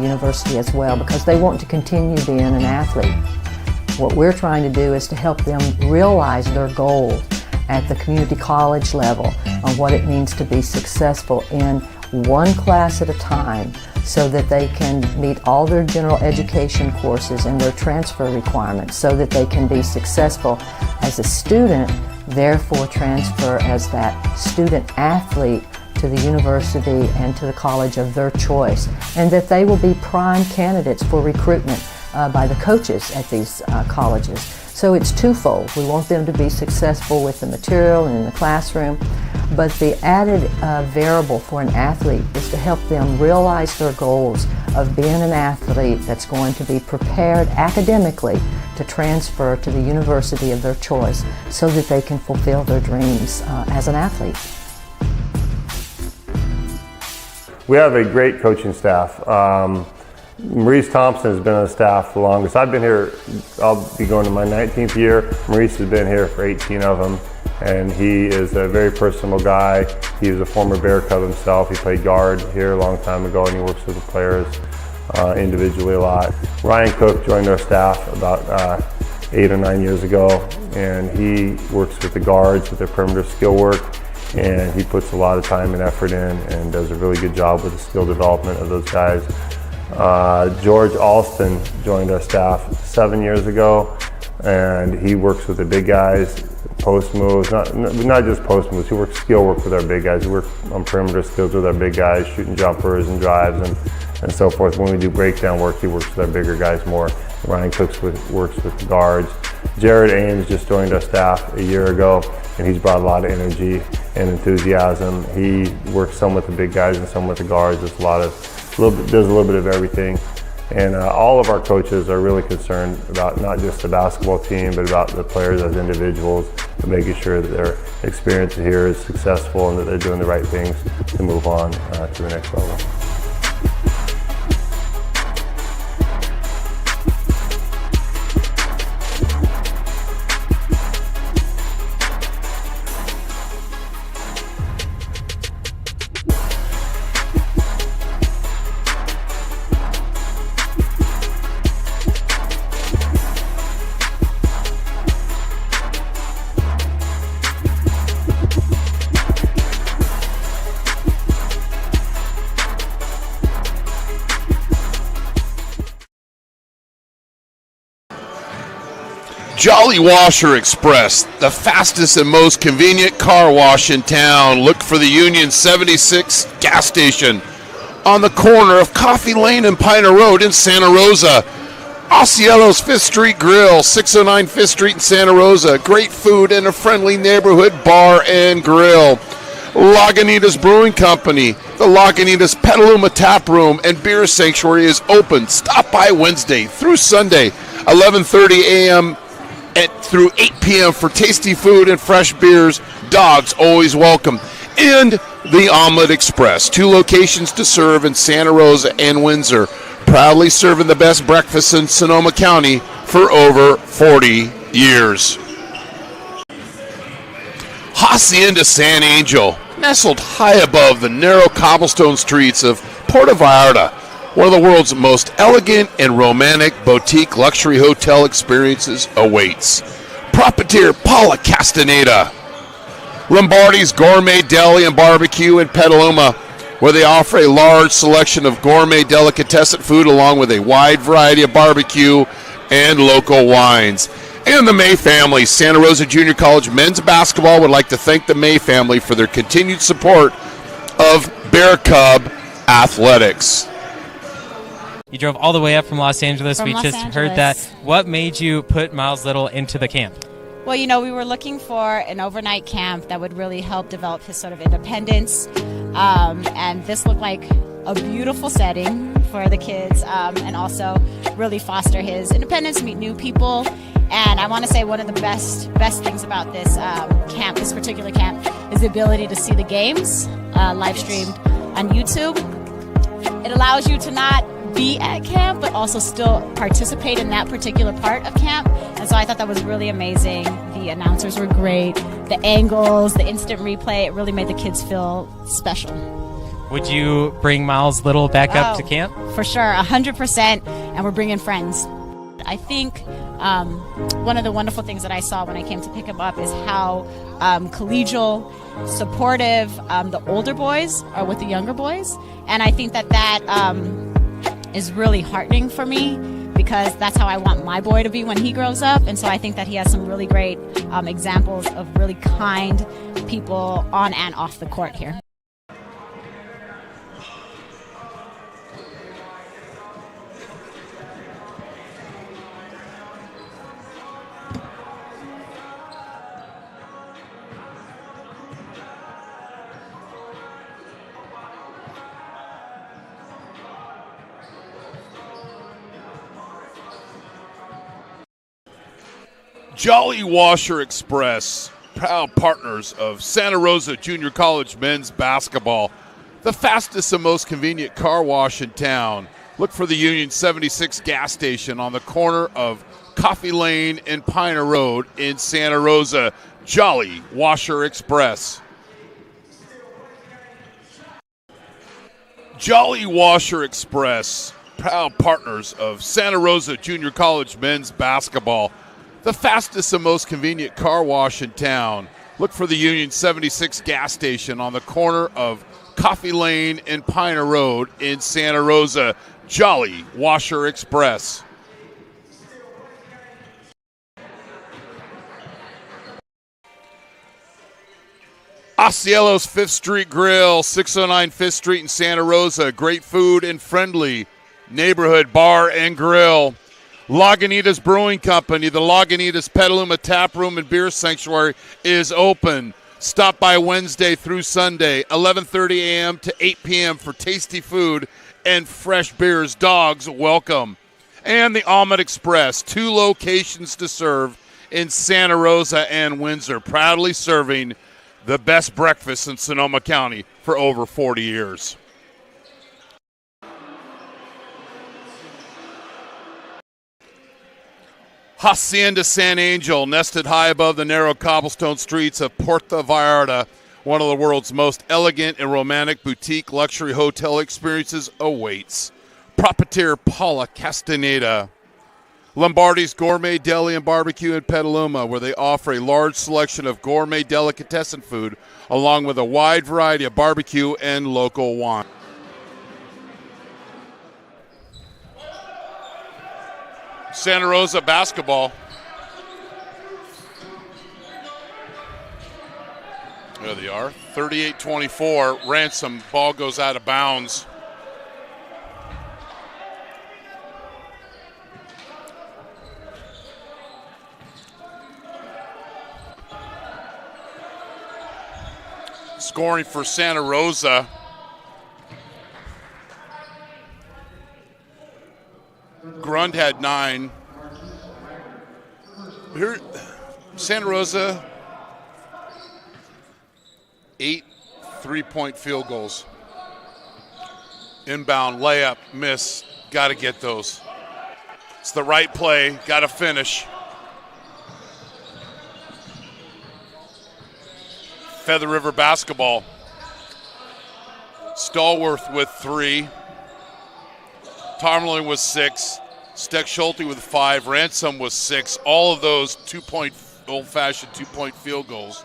university as well, because they want to continue being an athlete. What we're trying to do is to help them realize their goals at the community college level on what it means to be successful in one class at a time, so that they can meet all their general education courses and their transfer requirements, so that they can be successful as a student, therefore transfer as that student athlete to the university and to the college of their choice, and that they will be prime candidates for recruitment by the coaches at these colleges. So it's twofold. We want them to be successful with the material and in the classroom, but the added variable for an athlete is to help them realize their goals of being an athlete that's going to be prepared academically to transfer to the university of their choice so that they can fulfill their dreams as an athlete. We have a great coaching staff. Maurice Thompson has been on the staff the longest. I've been here, I'll be going to my 19th year. Maurice has been here for 18 of them, and he is a very personable guy. He was a former Bear Cub himself. He played guard here a long time ago, and he works with the players individually a lot. Ryan Cook joined our staff about 8 or 9 years ago, and he works with the guards with their perimeter skill work, and he puts a lot of time and effort in and does a really good job with the skill development of those guys. George Alston joined our staff 7 years ago, and he works with the big guys, post moves, not just post moves, he works skill work with our big guys. We work on perimeter skills with our big guys, shooting jumpers and drives and so forth. When we do breakdown work, he works with our bigger guys more. Ryan Cooks works with the guards. Jared Ames just joined our staff a year ago, and he's brought a lot of energy and enthusiasm. He works some with the big guys and some with the guards. Does a little bit of everything. And all of our coaches are really concerned about not just the basketball team, but about the players as individuals, and making sure that their experience here is successful and that they're doing the right things to move on to the next level. Jolly Washer Express, the fastest and most convenient car wash in town. Look for the Union 76 gas station on the corner of Coffee Lane and Piner Road in Santa Rosa. Ausiellos 5th Street Grill, 609 5th Street in Santa Rosa. Great food and a friendly neighborhood bar and grill. Lagunitas Brewing Company, the Lagunitas Petaluma Tap Room and Beer Sanctuary is open. Stop by Wednesday through Sunday, 11:30 a.m. through 8 p.m. for tasty food and fresh beers. Dogs always welcome. And the Omelette Express, 2 locations to serve in Santa Rosa and Windsor. Proudly serving the best breakfast in Sonoma County for over 40 years. Hacienda San Angel, nestled high above the narrow cobblestone streets of Puerto Vallarta, one of the world's most elegant and romantic boutique luxury hotel experiences awaits. Proprietor Paula Castaneda. Lombardis Gourmet Deli and Barbecue in Petaluma, where they offer a large selection of gourmet delicatessen food along with a wide variety of barbecue and local wines. And the May family, Santa Rosa Junior College men's basketball would like to thank the May family for their continued support of Bear Cub athletics. You drove all the way up from Los Angeles. From we Los just Angeles. heard that. What made you put Miles Little into the camp? Well, you know, we were looking for an overnight camp that would really help develop his sort of independence. And this looked like a beautiful setting for the kids, and also really foster his independence, meet new people. And I want to say one of the best things about this camp, this particular camp, is the ability to see the games live streamed on YouTube. It allows you to not be at camp, but also still participate in that particular part of camp. And so I thought that was really amazing. The announcers were great. The angles, the instant replay, it really made the kids feel special. Would you bring Miles Little back up to camp? For sure, 100%, and we're bringing friends. I think one of the wonderful things that I saw when I came to pick him up is how collegial, supportive the older boys are with the younger boys. And I think that is really heartening for me, because that's how I want my boy to be when he grows up. And so I think that he has some really great examples of really kind people on and off the court here. Jolly Washer Express, proud partners of Santa Rosa Junior College men's basketball, the fastest and most convenient car wash in town. Look for the Union 76 gas station on the corner of Coffee Lane and Piner Road in Santa Rosa. Jolly Washer Express. Jolly Washer Express, proud partners of Santa Rosa Junior College men's basketball, the fastest and most convenient car wash in town. Look for the Union 76 gas station on the corner of Coffee Lane and Piner Road in Santa Rosa. Jolly Washer Express. Ausiellos 5th Street Grill, 609 5th Street in Santa Rosa. Great food and friendly neighborhood bar and grill. Lagunitas Brewing Company, the Lagunitas Petaluma Tap Room and Beer Sanctuary is open. Stop by Wednesday through Sunday, 11:30 a.m. to 8 p.m. for tasty food and fresh beers. Dogs welcome. And the Omelette Express, 2 locations to serve in Santa Rosa and Windsor, proudly serving the best breakfast in Sonoma County for over 40 years. Hacienda San Angel, nested high above the narrow cobblestone streets of Puerto Vallarta, one of the world's most elegant and romantic boutique luxury hotel experiences awaits. Proprietor Paula Castaneda. Lombardis Gourmet Deli and Barbecue in Petaluma, where they offer a large selection of gourmet delicatessen food, along with a wide variety of barbecue and local wine. Santa Rosa basketball. There they are. 38-24. Ransom. Ball goes out of bounds. Scoring for Santa Rosa. Grund had 9. Here, Santa Rosa, 8 3-point field goals. Inbound, layup, miss. Got to get those. It's the right play. Got to finish. Feather River basketball. Stallworth with 3. Tarmelin with 6. Steck Schulte with 5. Ransom with 6. All of those old-fashioned 2-point field goals.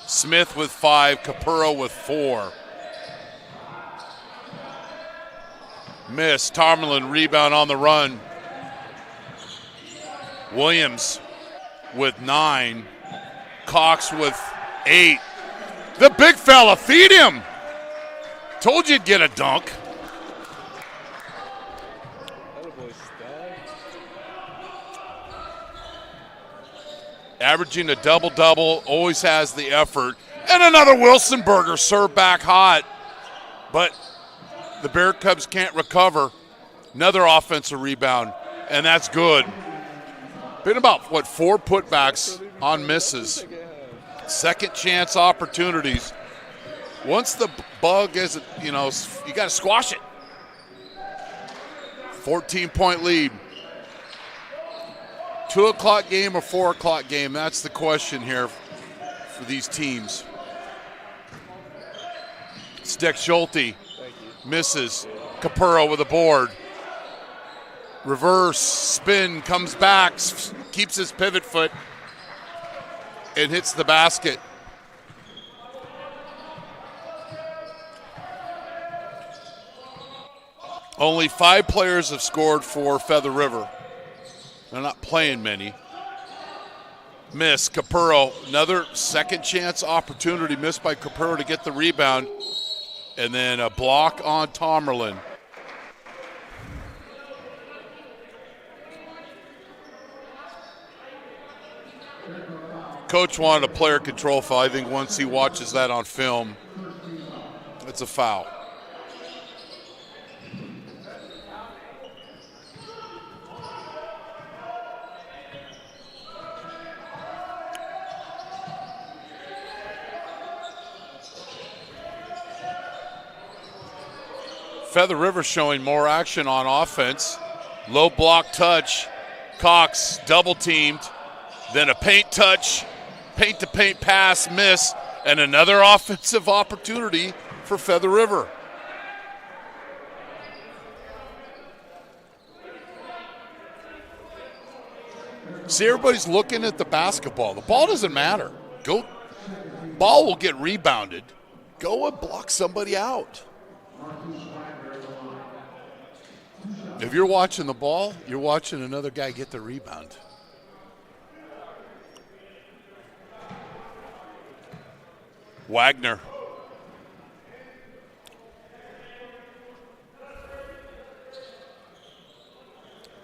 Smith with 5. Capurro with 4. Miss. Tarmelin rebound on the run. Williams with 9. Cox with 8. The big fella, feed him. Told you you'd get a dunk. Averaging a double-double, always has the effort. And another Wilson burger served back hot. But the Bear Cubs can't recover. Another offensive rebound, and that's good. Been about, 4 putbacks on misses. Second chance opportunities. Once the bug is, you got to squash it. 14-point lead. 2 o'clock game or 4 o'clock game? That's the question here for these teams. Steck Schulte misses. Capurro with a board. Reverse spin, comes back, keeps his pivot foot, and hits the basket. Only 5 players have scored for Feather River. They're not playing many. Miss. Capurro, another second chance opportunity missed by Capurro to get the rebound. And then a block on Tomerlin. Coach wanted a player control foul. I think once he watches that on film, it's a foul. Feather River showing more action on offense. Low block touch. Cox double teamed. Then a paint touch. Paint to paint pass, miss. And another offensive opportunity for Feather River. See, everybody's looking at the basketball. The ball doesn't matter. Ball will get rebounded. Go and block somebody out. If you're watching the ball, you're watching another guy get the rebound. Wagner.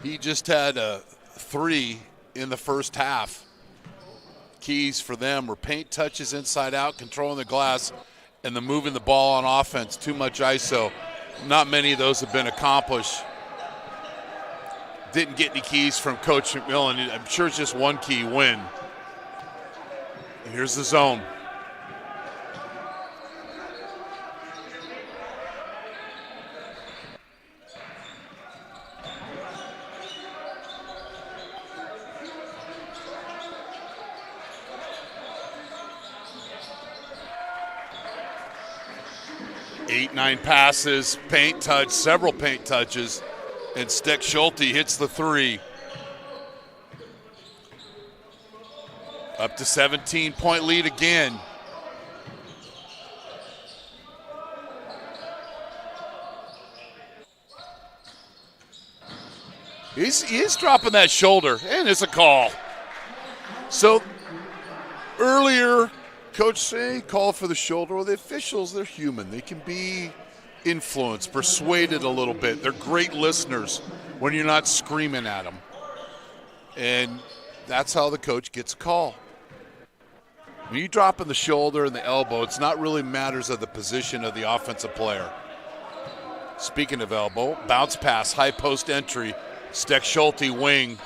He just had a 3 in the first half. Keys for them were paint touches inside out, controlling the glass, and the moving the ball on offense. Too much ISO. Not many of those have been accomplished. Didn't get any keys from Coach McMillan. I'm sure it's just one key, win. Here's the zone. Eight, 9 passes, paint touch, several paint touches. And Steck Schulte hits the 3. Up to 17-point lead again. He is dropping that shoulder, and it's a call. So earlier Coach say call for the shoulder. Well, the officials, they're human. They can be influenced, persuaded a little bit. They're great listeners when you're not screaming at them. And that's how the coach gets a call. When you drop in the shoulder and the elbow, it's not really matters of the position of the offensive player. Speaking of elbow, bounce pass, high post entry. Steck Schulte wing,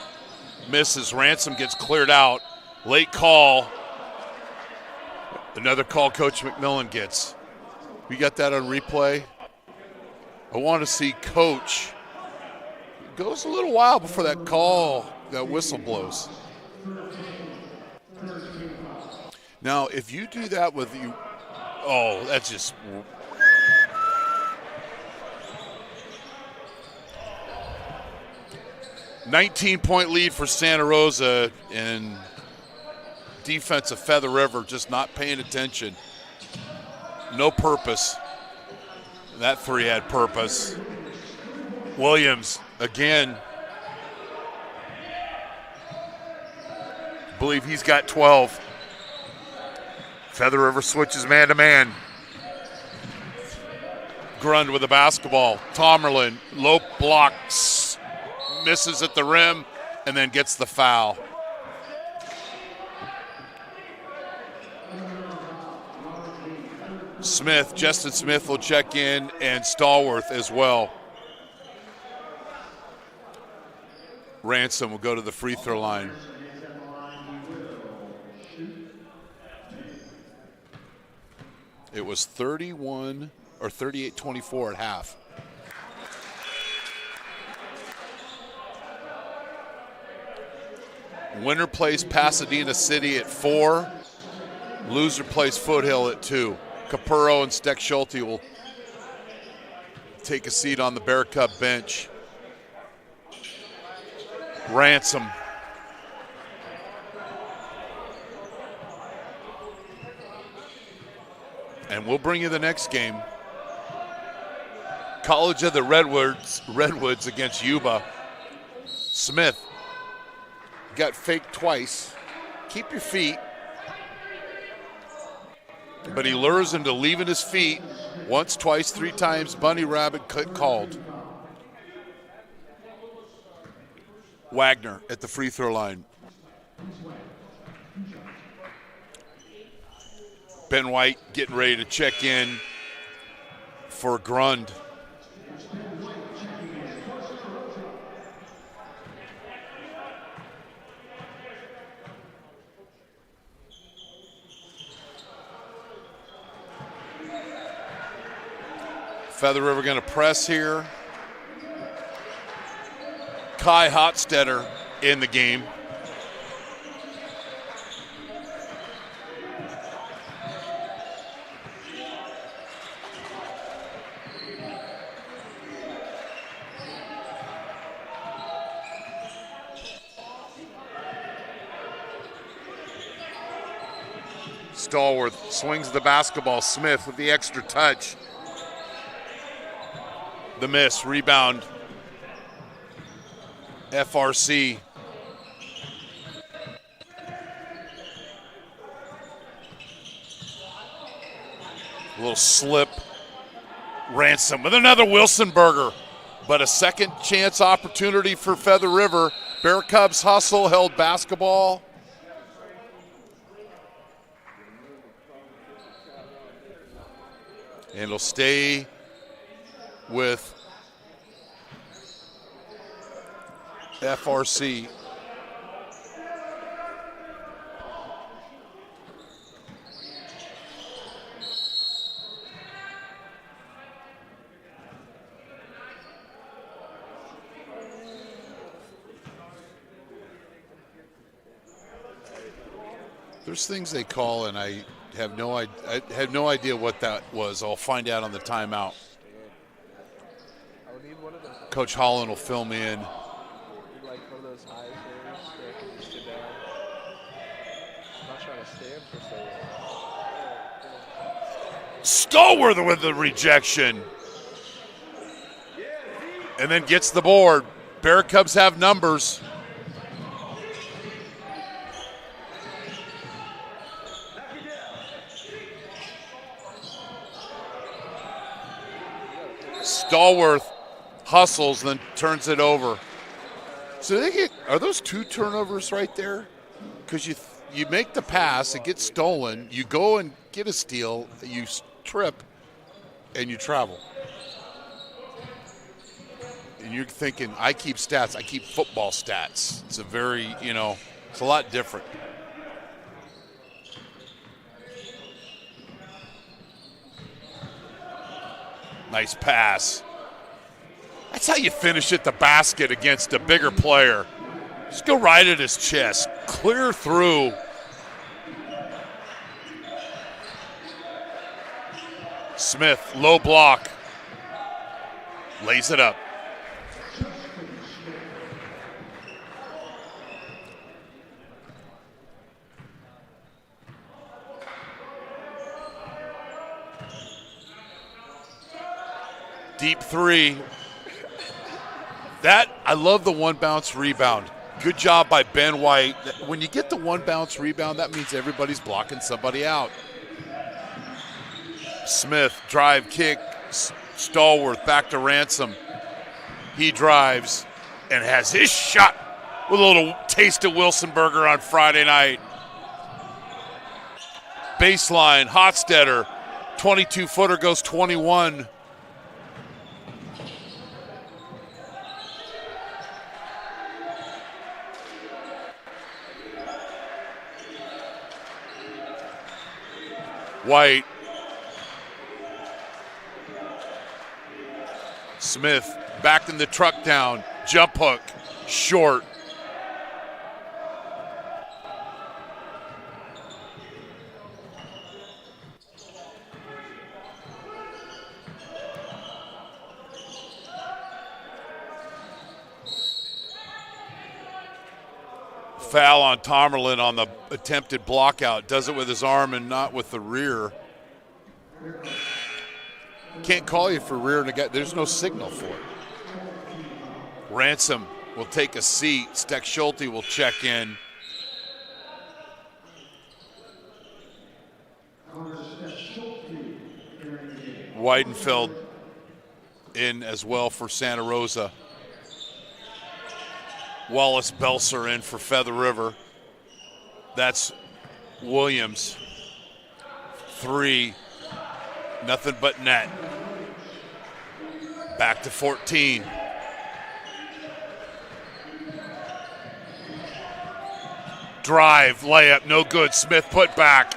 misses. Ransom gets cleared out. Late call. Another call Coach McMillan gets. We got that on replay. I want to see Coach. It goes a little while before that call, that whistle blows. Now, if you do that with you, oh, that's just. 19-point lead for Santa Rosa, and defense of Feather River just not paying attention. No purpose. That three had purpose. Williams again. I believe he's got 12. Feather River switches man to man. Grund with the basketball. Tomerlin, low blocks, misses at the rim, and then gets the foul. Smith, Justin Smith will check in, and Stallworth as well. Ransom will go to the free throw line. It was 31 or 38-24 at half. Winner plays Pasadena City at 4. Loser plays Foothill at 2. Capurro and Steck Schulte will take a seat on the Bear Cub bench. Ransom. And we'll bring you the next game. College of the Redwoods against Yuba. Smith got faked twice. Keep your feet. But he lures him to leaving his feet once, twice, 3 times. Bunny Rabbit called. Wagner at the free throw line. Ben White getting ready to check in for Grund. Feather River going to press here. Kai Hotstetter in the game. Stallworth swings the basketball. Smith with the extra touch. The miss, rebound. FRC. A little slip. Ransom with another Wilson burger. But a second chance opportunity for Feather River. Bear Cubs hustle, held basketball. And it'll stay with FRC. There's things they call, and I have no idea what that was. I'll find out on the timeout. Coach Holland will fill me in. Like one of those high chairs that can just sit down. I'm not trying to stand for so long. Stallworth with the rejection. And then gets the board. Bear Cubs have numbers. Stallworth hustles, then turns it over. So are those 2 turnovers right there? Because you make the pass, it gets stolen, you go and get a steal, you trip, and you travel. And you're thinking, I keep stats, I keep football stats. It's a very, it's a lot different. Nice pass. That's how you finish at the basket against a bigger player. Just go right at his chest. Clear through. Smith, low block. Lays it up. Deep three. I love the one bounce rebound. Good job by Ben White. When you get the one bounce rebound, that means everybody's blocking somebody out. Smith, drive, kick, Stallworth, back to Ransom. He drives and has his shot with a little taste of Wilsonburger on Friday night. Baseline, Hotstetter, 22-footer goes 21. White. Smith backing the truck down. Jump hook. Short. Foul on Tomerlin on the attempted block out. Does it with his arm and not with the rear. Can't call you for rear. There's no signal for it. Ransom will take a seat. Steck Schulte will check in. Weidenfeld in as well for Santa Rosa. Wallace Belser in for Feather River. That's Williams. 3. Nothing but net. Back to 14. Drive, layup, no good. Smith put back.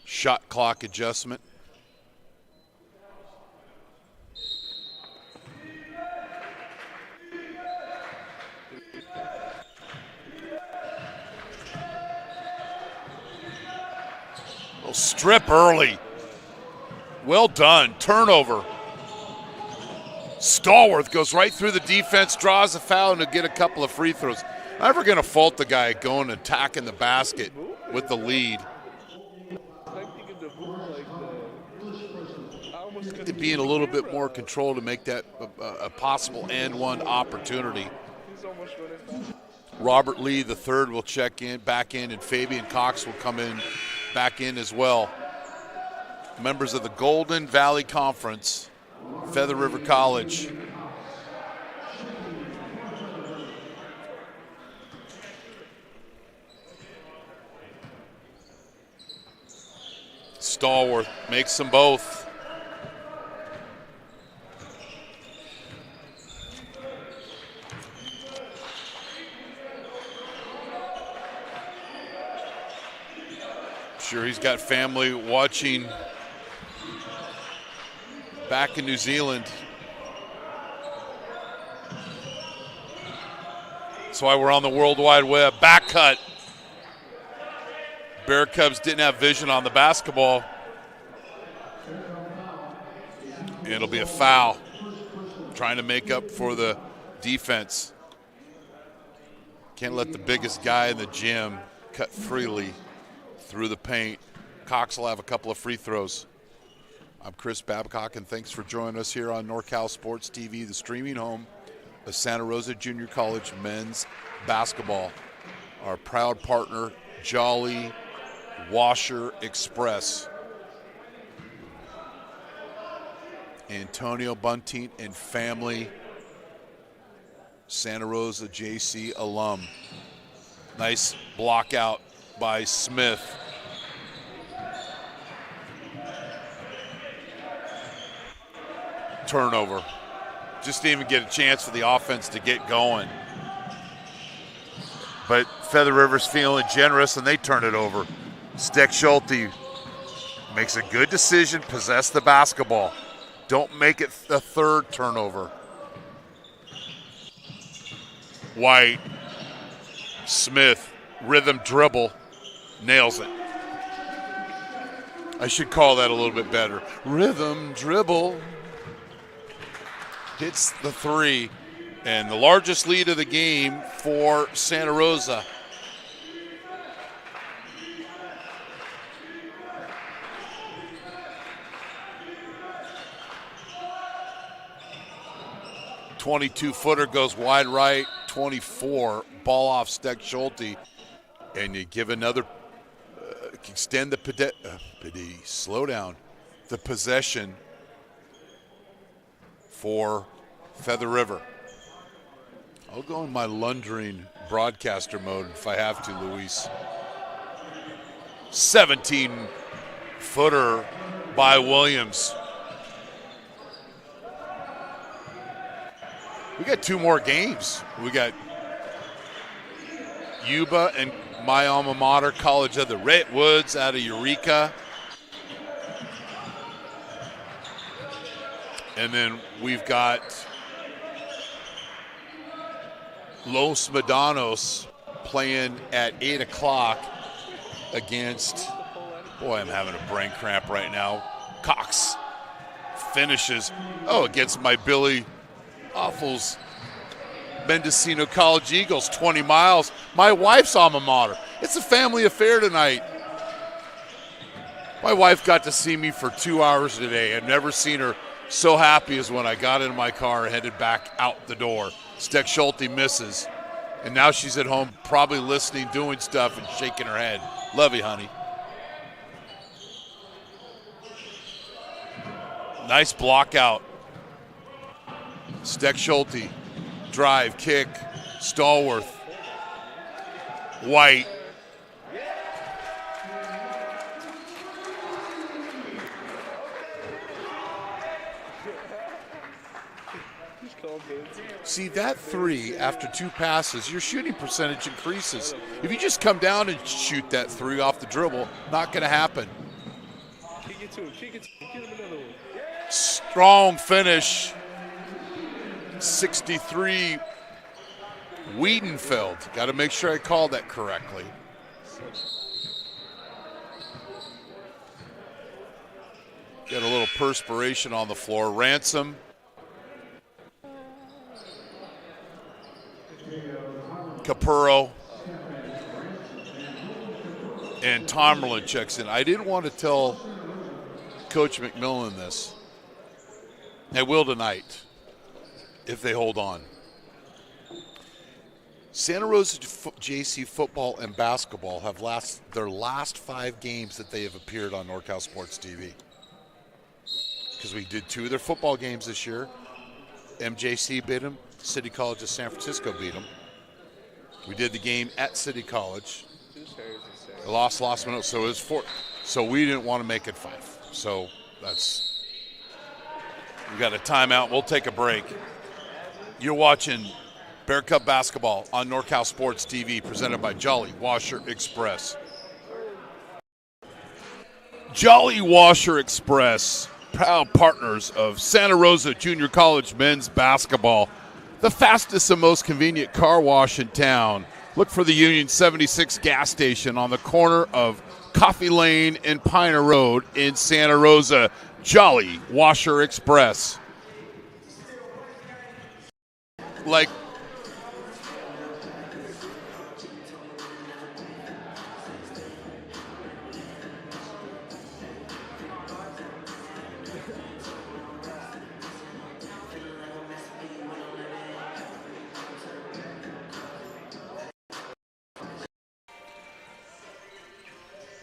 Shot clock adjustment. Little strip early. Well done. Turnover. Stallworth goes right through the defense, draws a foul, and to get a couple of free throws. I'm never going to fault the guy going and attacking the basket with the lead. Being a little bit more control to make that a possible and one opportunity. Robert Lee the third will check in, back in, and Fabian Cox will come in, back in as well. Members of the Golden Valley Conference, Feather River College. Stallworth makes them both. Sure, he's got family watching back in New Zealand. That's why we're on the World Wide Web. Back cut. Bear Cubs didn't have vision on the basketball. It'll be a foul. Trying to make up for the defense. Can't let the biggest guy in the gym cut freely through the paint. Cox will have a couple of free throws. I'm Chris Babcock, and thanks for joining us here on NorCal Sports TV, the streaming home of Santa Rosa Junior College men's basketball. Our proud partner, Jolly Washer Express. Antonio Bunting and family, Santa Rosa JC alum. Nice block out by Smith. Turnover. Just didn't even get a chance for the offense to get going. But Feather River's feeling generous, and they turn it over. Steck Schulte makes a good decision, possess the basketball. Don't make it the third turnover. White, Smith, rhythm dribble, nails it. I should call that a little bit better. Rhythm dribble. Hits the three, and the largest lead of the game for Santa Rosa. .22-footer goes wide right, 24, ball off Steck Schulte, and you give another, extend the slow down, the possession for Feather River. I'll go in my lundering broadcaster mode if I have to, Luis. 17-footer by Williams. We got two more games. We got Yuba and my alma mater, College of the Redwoods out of Eureka. And then we've got Los Medanos playing at 8 o'clock against, boy, I'm having a brain cramp right now, Cox. Finishes, against my Billy Offals Mendocino College Eagles, 20 miles. My wife's alma mater. It's a family affair tonight. My wife got to see me for 2 hours today. I've never seen her so happy as when I got in my car and headed back out the door. Steck Schulte misses. And now she's at home probably listening, doing stuff, and shaking her head. Love you, honey. Nice block out. Steck Schulte, drive, kick, Stallworth. White. See, that three, after two passes, your shooting percentage increases. If you just come down and shoot that three off the dribble, not going to happen. Strong finish. 63, Wiedenfeld. Got to make sure I called that correctly. Got a little perspiration on the floor. Ransom. Capurro. And Tomerlin checks in. I didn't want to tell Coach McMillan this. I will tonight, if they hold on. Santa Rosa JC football and basketball have their last 5 games that they have appeared on NorCal Sports TV. Because we did 2 of their football games this year. MJC beat them. City College of San Francisco beat them. We did the game at City College. They lost minute, so it was 4. So we didn't want to make it 5. So we got a timeout. We'll take a break. You're watching Bear Cup basketball on NorCal Sports TV, presented by Jolly Washer Express. Jolly Washer Express, proud partners of Santa Rosa Junior College men's basketball. The fastest and most convenient car wash in town. Look for the Union 76 gas station on the corner of Coffee Lane and Piner Road in Santa Rosa. Jolly Washer Express. Like,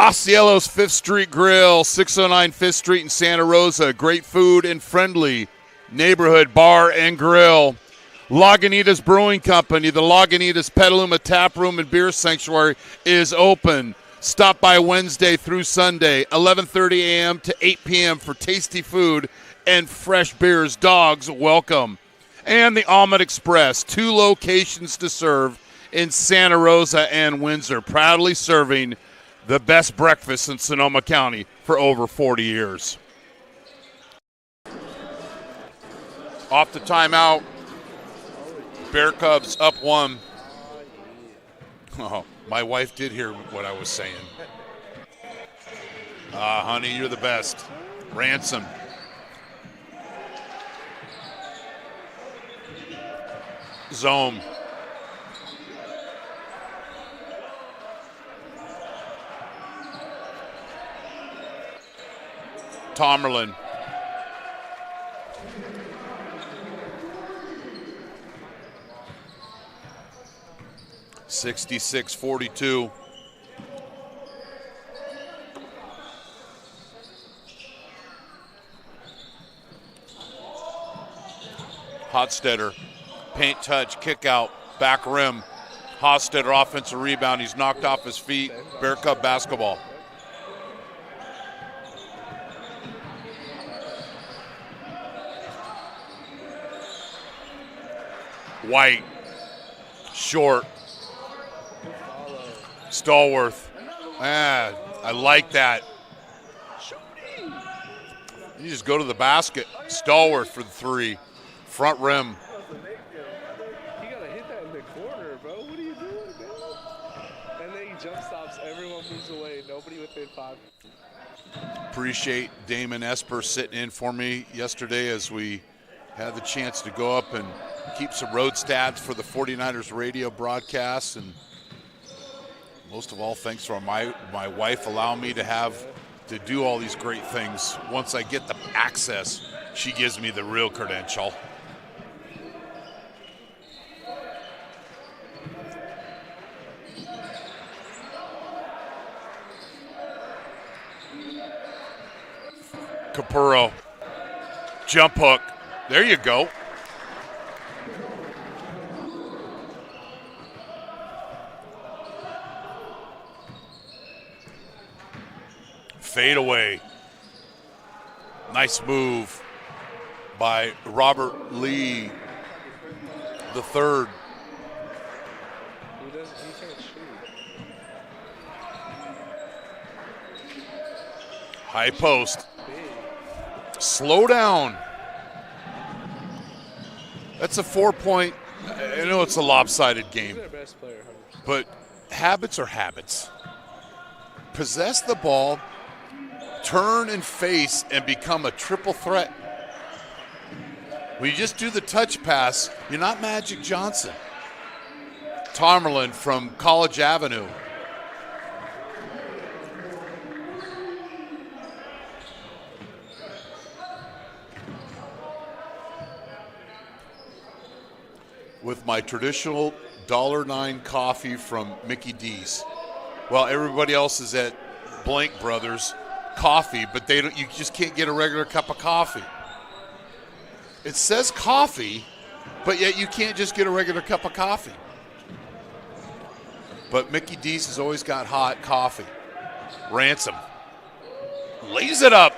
Ausiellos 5th Street Grill, 609 5th Street in Santa Rosa. Great food and friendly neighborhood bar and grill. Lagunitas Brewing Company, the Lagunitas Petaluma Tap Room and Beer Sanctuary is open. Stop by Wednesday through Sunday, 11:30 a.m. to 8 p.m. for tasty food and fresh beers. Dogs welcome. And the Omelette Express, 2 locations to serve in Santa Rosa and Windsor, proudly serving the best breakfast in Sonoma County for over 40 years. Off the timeout, Bear Cubs up 1. Oh, my wife did hear what I was saying. Honey, you're the best. Ransom. Zone. Tomerlin. (66-42). Hotstetter, paint touch, kick out, back rim. Hotstetter offensive rebound. He's knocked off his feet. Bear Cub basketball. White, short, Stallworth. I like that. You just go to the basket. Stallworth for the 3. Front rim. You gotta hit that in the corner, bro. What are you doing, man? And then he jump stops. Everyone moves away. Nobody within 5. Appreciate Damon Esper sitting in for me yesterday as we had the chance to go up and keep some road stats for the 49ers radio broadcast. And most of all, thanks for my wife allowing me to do all these great things. Once I get the access, she gives me the real credential. Capurro, jump hook. There you go. Fade away. Nice move by Robert Lee the third. He can't shoot. High post. Slow down. That's a 4-point. I know it's a lopsided game, but habits are habits. Possess the ball, turn and face, and become a triple threat. When you just do the touch pass, you're not Magic Johnson. Tomerlin from College Avenue. With my traditional $1.09 coffee from Mickey D's. Well, everybody else is at Blank Brothers Coffee, but you just can't get a regular cup of coffee. It says coffee, but yet you can't just get a regular cup of coffee. But Mickey D's has always got hot coffee. Ransom lays it up.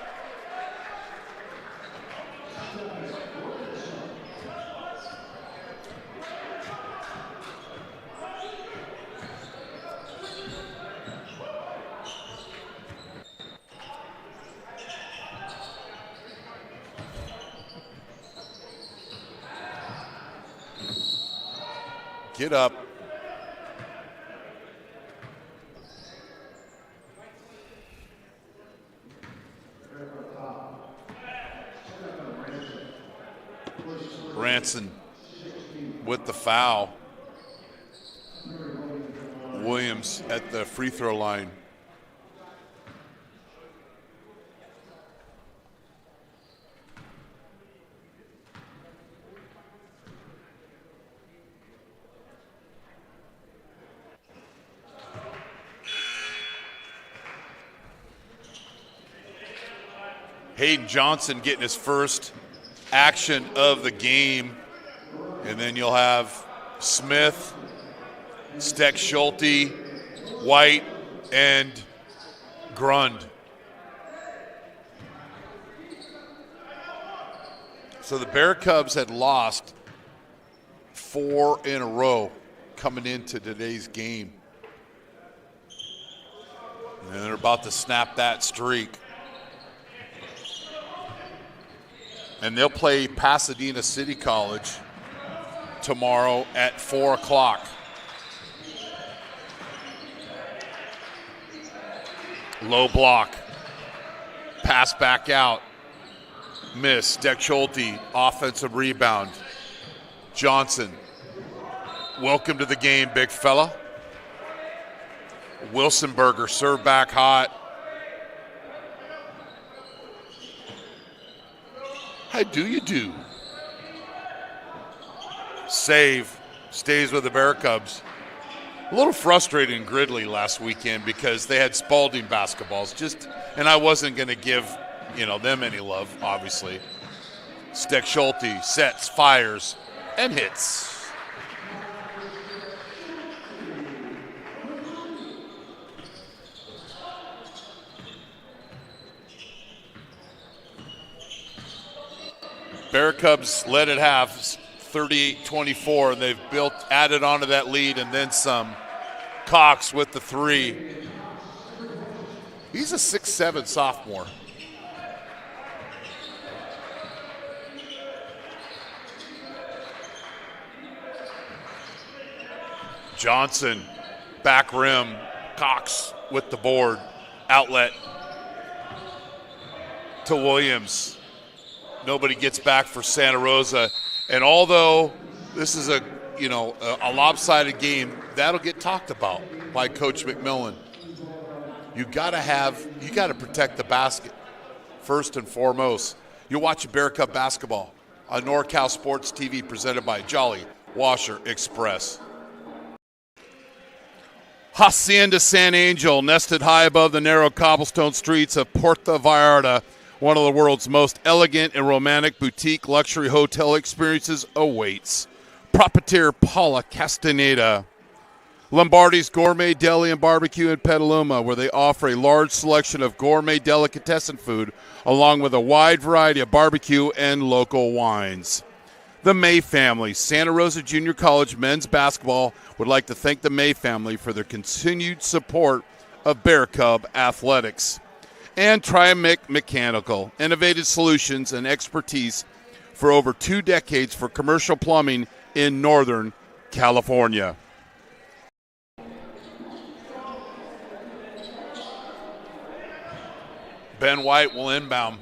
Get up. Ranson with the foul. Williams at the free throw line. Hayden Johnson getting his first action of the game. And then you'll have Smith, Steck Schulte, White, and Grund. So the Bear Cubs had lost 4 in a row coming into today's game. And they're about to snap that streak. And they'll play Pasadena City College tomorrow at 4 o'clock. Low block. Pass back out. Miss. Steck Schulte, offensive rebound. Johnson. Welcome to the game, big fella. Wilsonberger, serve back hot. How do you do? Save. Stays with the Bear Cubs. A little frustrating Gridley last weekend because they had Spalding basketballs. And I wasn't going to give them any love, obviously. Steck Schulte sets, fires, and hits. Bear Cubs led at half, 38-24, and they've added onto that lead and then some. Cox with the 3. He's a 6'7" sophomore. Johnson, back rim. Cox with the board. Outlet to Williams. Nobody gets back for Santa Rosa. And although this is a lopsided game, that'll get talked about by Coach McMillan. You got to protect the basket first and foremost. You're watching Bear Cub basketball on NorCal Sports TV presented by Jolly Washer Express. Hacienda San Angel, nested high above the narrow cobblestone streets of Puerto Vallarta, one of the world's most elegant and romantic boutique luxury hotel experiences awaits. Proprietor Paula Castaneda. Lombardis Gourmet Deli and Barbecue in Petaluma, where they offer a large selection of gourmet delicatessen food, along with a wide variety of barbecue and local wines. The May family, Santa Rosa Junior College men's basketball, would like to thank the May family for their continued support of Bear Cub athletics. And Trimyc Mechanical, innovative solutions and expertise for over 2 decades for commercial plumbing in Northern California. Ben White will inbound.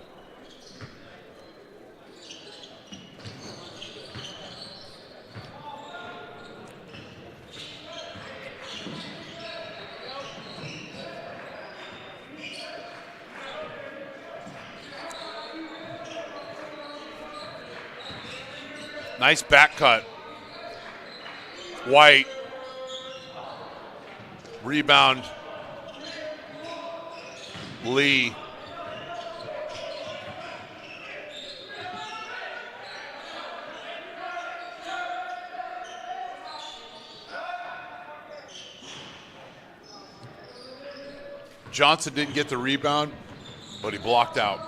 Nice back cut. White. Rebound. Lee. Johnson didn't get the rebound, but he blocked out.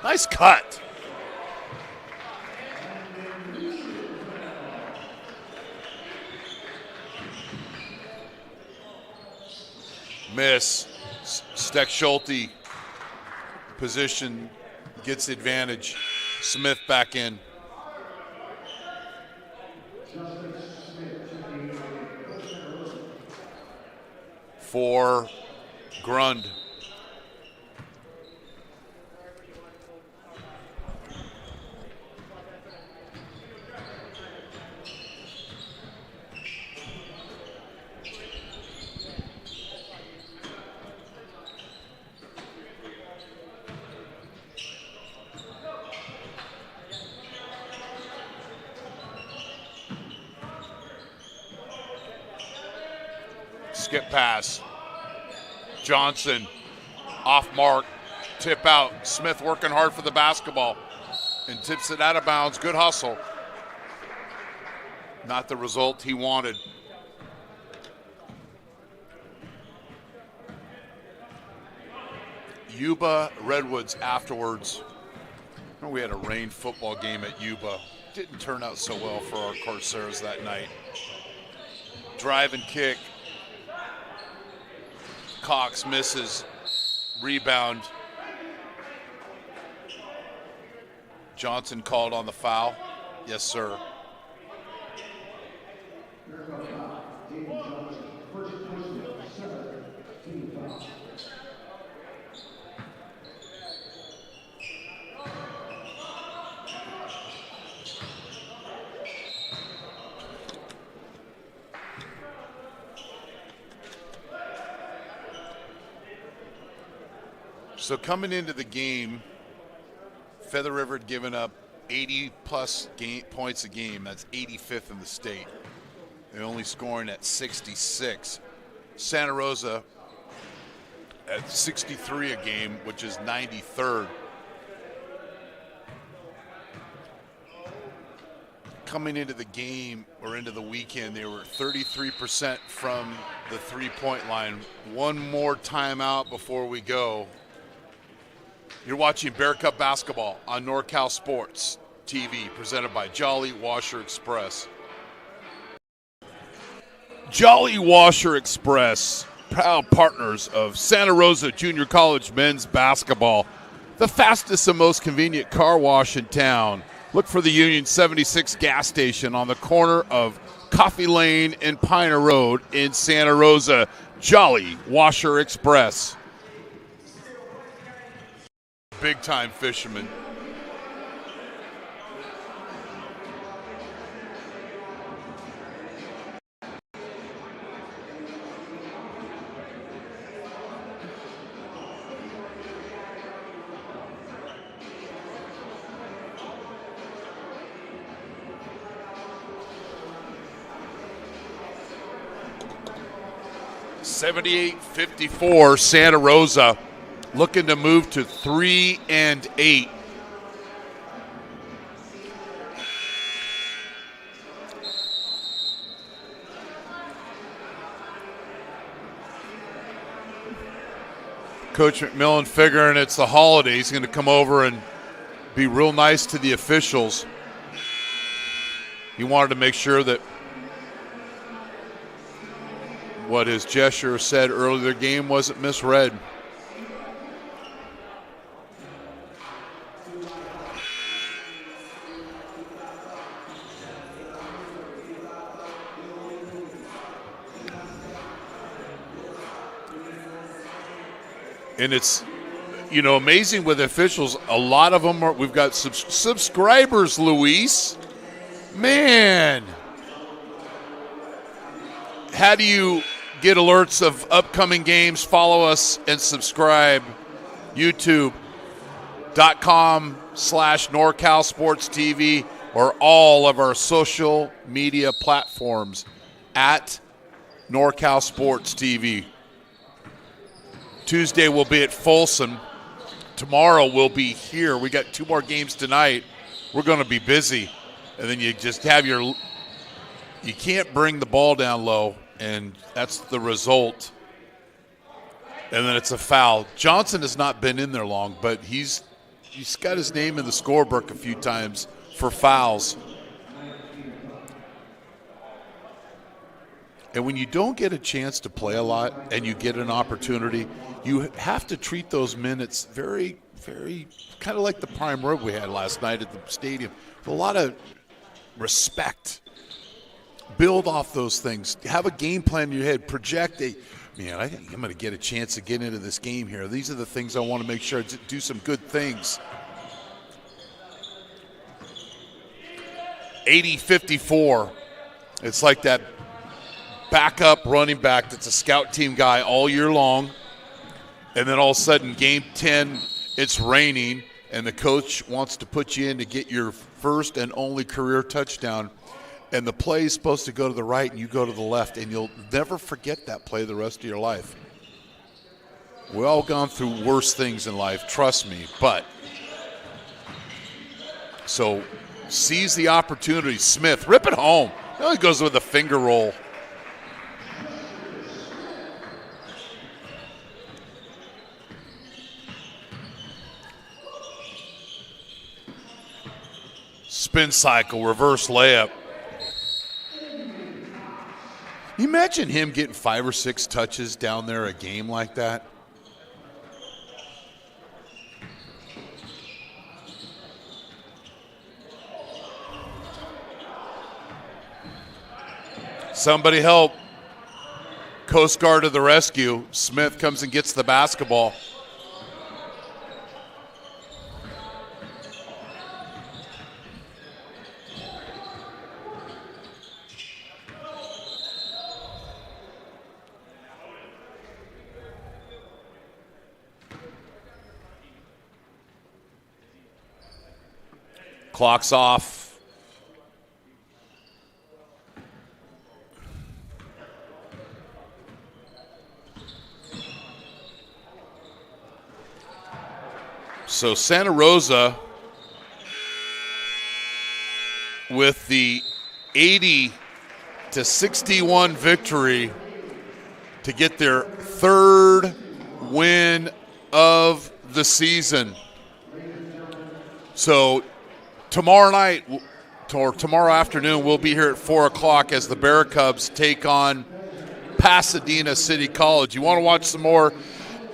Nice cut. Miss. Steck Schulte. Position gets the advantage. Smith back in. For Grund. Skip pass. Johnson off mark. Tip out. Smith working hard for the basketball and tips it out of bounds. Good hustle. Not the result he wanted. Yuba Redwoods afterwards. We had a rain football game at Yuba. Didn't turn out so well for our Corsairs that night. Drive and kick. Cox misses. Rebound. Johnson called on the foul. Yes, sir. So coming into the game, Feather River had given up 80-plus points a game. That's 85th in the state. They're only scoring at 66. Santa Rosa at 63 a game, which is 93rd. Coming into the game or into the weekend, they were 33% from the three-point line. One more timeout before we go. You're watching Bear Cup basketball on NorCal Sports TV, presented by Jolly Washer Express. Jolly Washer Express, proud partners of Santa Rosa Junior College men's basketball, the fastest and most convenient car wash in town. Look for the Union 76 gas station on the corner of Coffee Lane and Piner Road in Santa Rosa. Jolly Washer Express. Big-time fisherman. (78-54) Santa Rosa. Looking to move to 3-8. Coach McMillan figuring it's the holidays, he's going to come over and be real nice to the officials. He wanted to make sure that what his gesture said earlier in the game wasn't misread. And it's, amazing with officials. A lot of them are, we've got subscribers, Luis. Man. How do you get alerts of upcoming games? Follow us and subscribe. YouTube.com/NorCal Sports TV or all of our social media platforms at NorCal Sports TV. Tuesday we'll be at Folsom. Tomorrow we'll be here. We got 2 more games tonight. We're going to be busy. And then you just have you can't bring the ball down low, and that's the result. And then it's a foul. Johnson has not been in there long, but he's got his name in the scorebook a few times for fouls. And when you don't get a chance to play a lot and you get an opportunity, you have to treat those minutes very, very kind of like the prime rib we had last night at the stadium. With a lot of respect. Build off those things. Have a game plan in your head. Project I think I'm going to get a chance to get into this game here. These are the things I want to make sure I do some good things. 80-54. It's like that backup running back that's a scout team guy all year long, and then all of a sudden game 10 it's raining and the coach wants to put you in to get your first and only career touchdown, and the play is supposed to go to the right and you go to the left, and you'll never forget that play the rest of your life. We've all gone through worse things in life, trust me, but so seize the opportunity. Smith, rip it home. He goes with a finger roll. Spin cycle, reverse layup. Imagine him getting 5 or 6 touches down there a game like that. Somebody help. Coast Guard to the rescue. Smith comes and gets the basketball. Clock's off. So Santa Rosa with the 80-61 victory to get their 3rd win of the season. So tomorrow night or tomorrow afternoon, we'll be here at 4 o'clock as the Bear Cubs take on Pasadena City College. You want to watch some more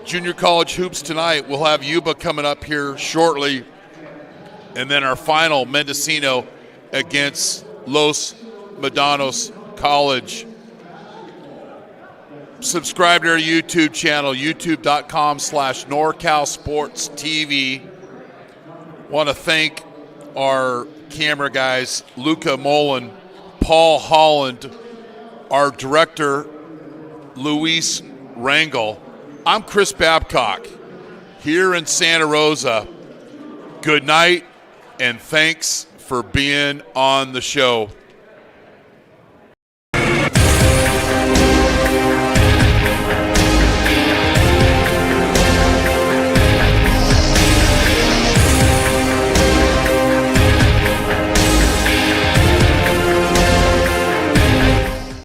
junior college hoops tonight? We'll have Yuba coming up here shortly. And then our final, Mendocino against Los Medanos College. Subscribe to our YouTube channel, youtube.com/NorCalSportsTV. Want to thank our camera guys, Luca Mullen, Paul Holland, our director, Luis Rangel. I'm Chris Babcock here in Santa Rosa. Good night, and thanks for being on the show.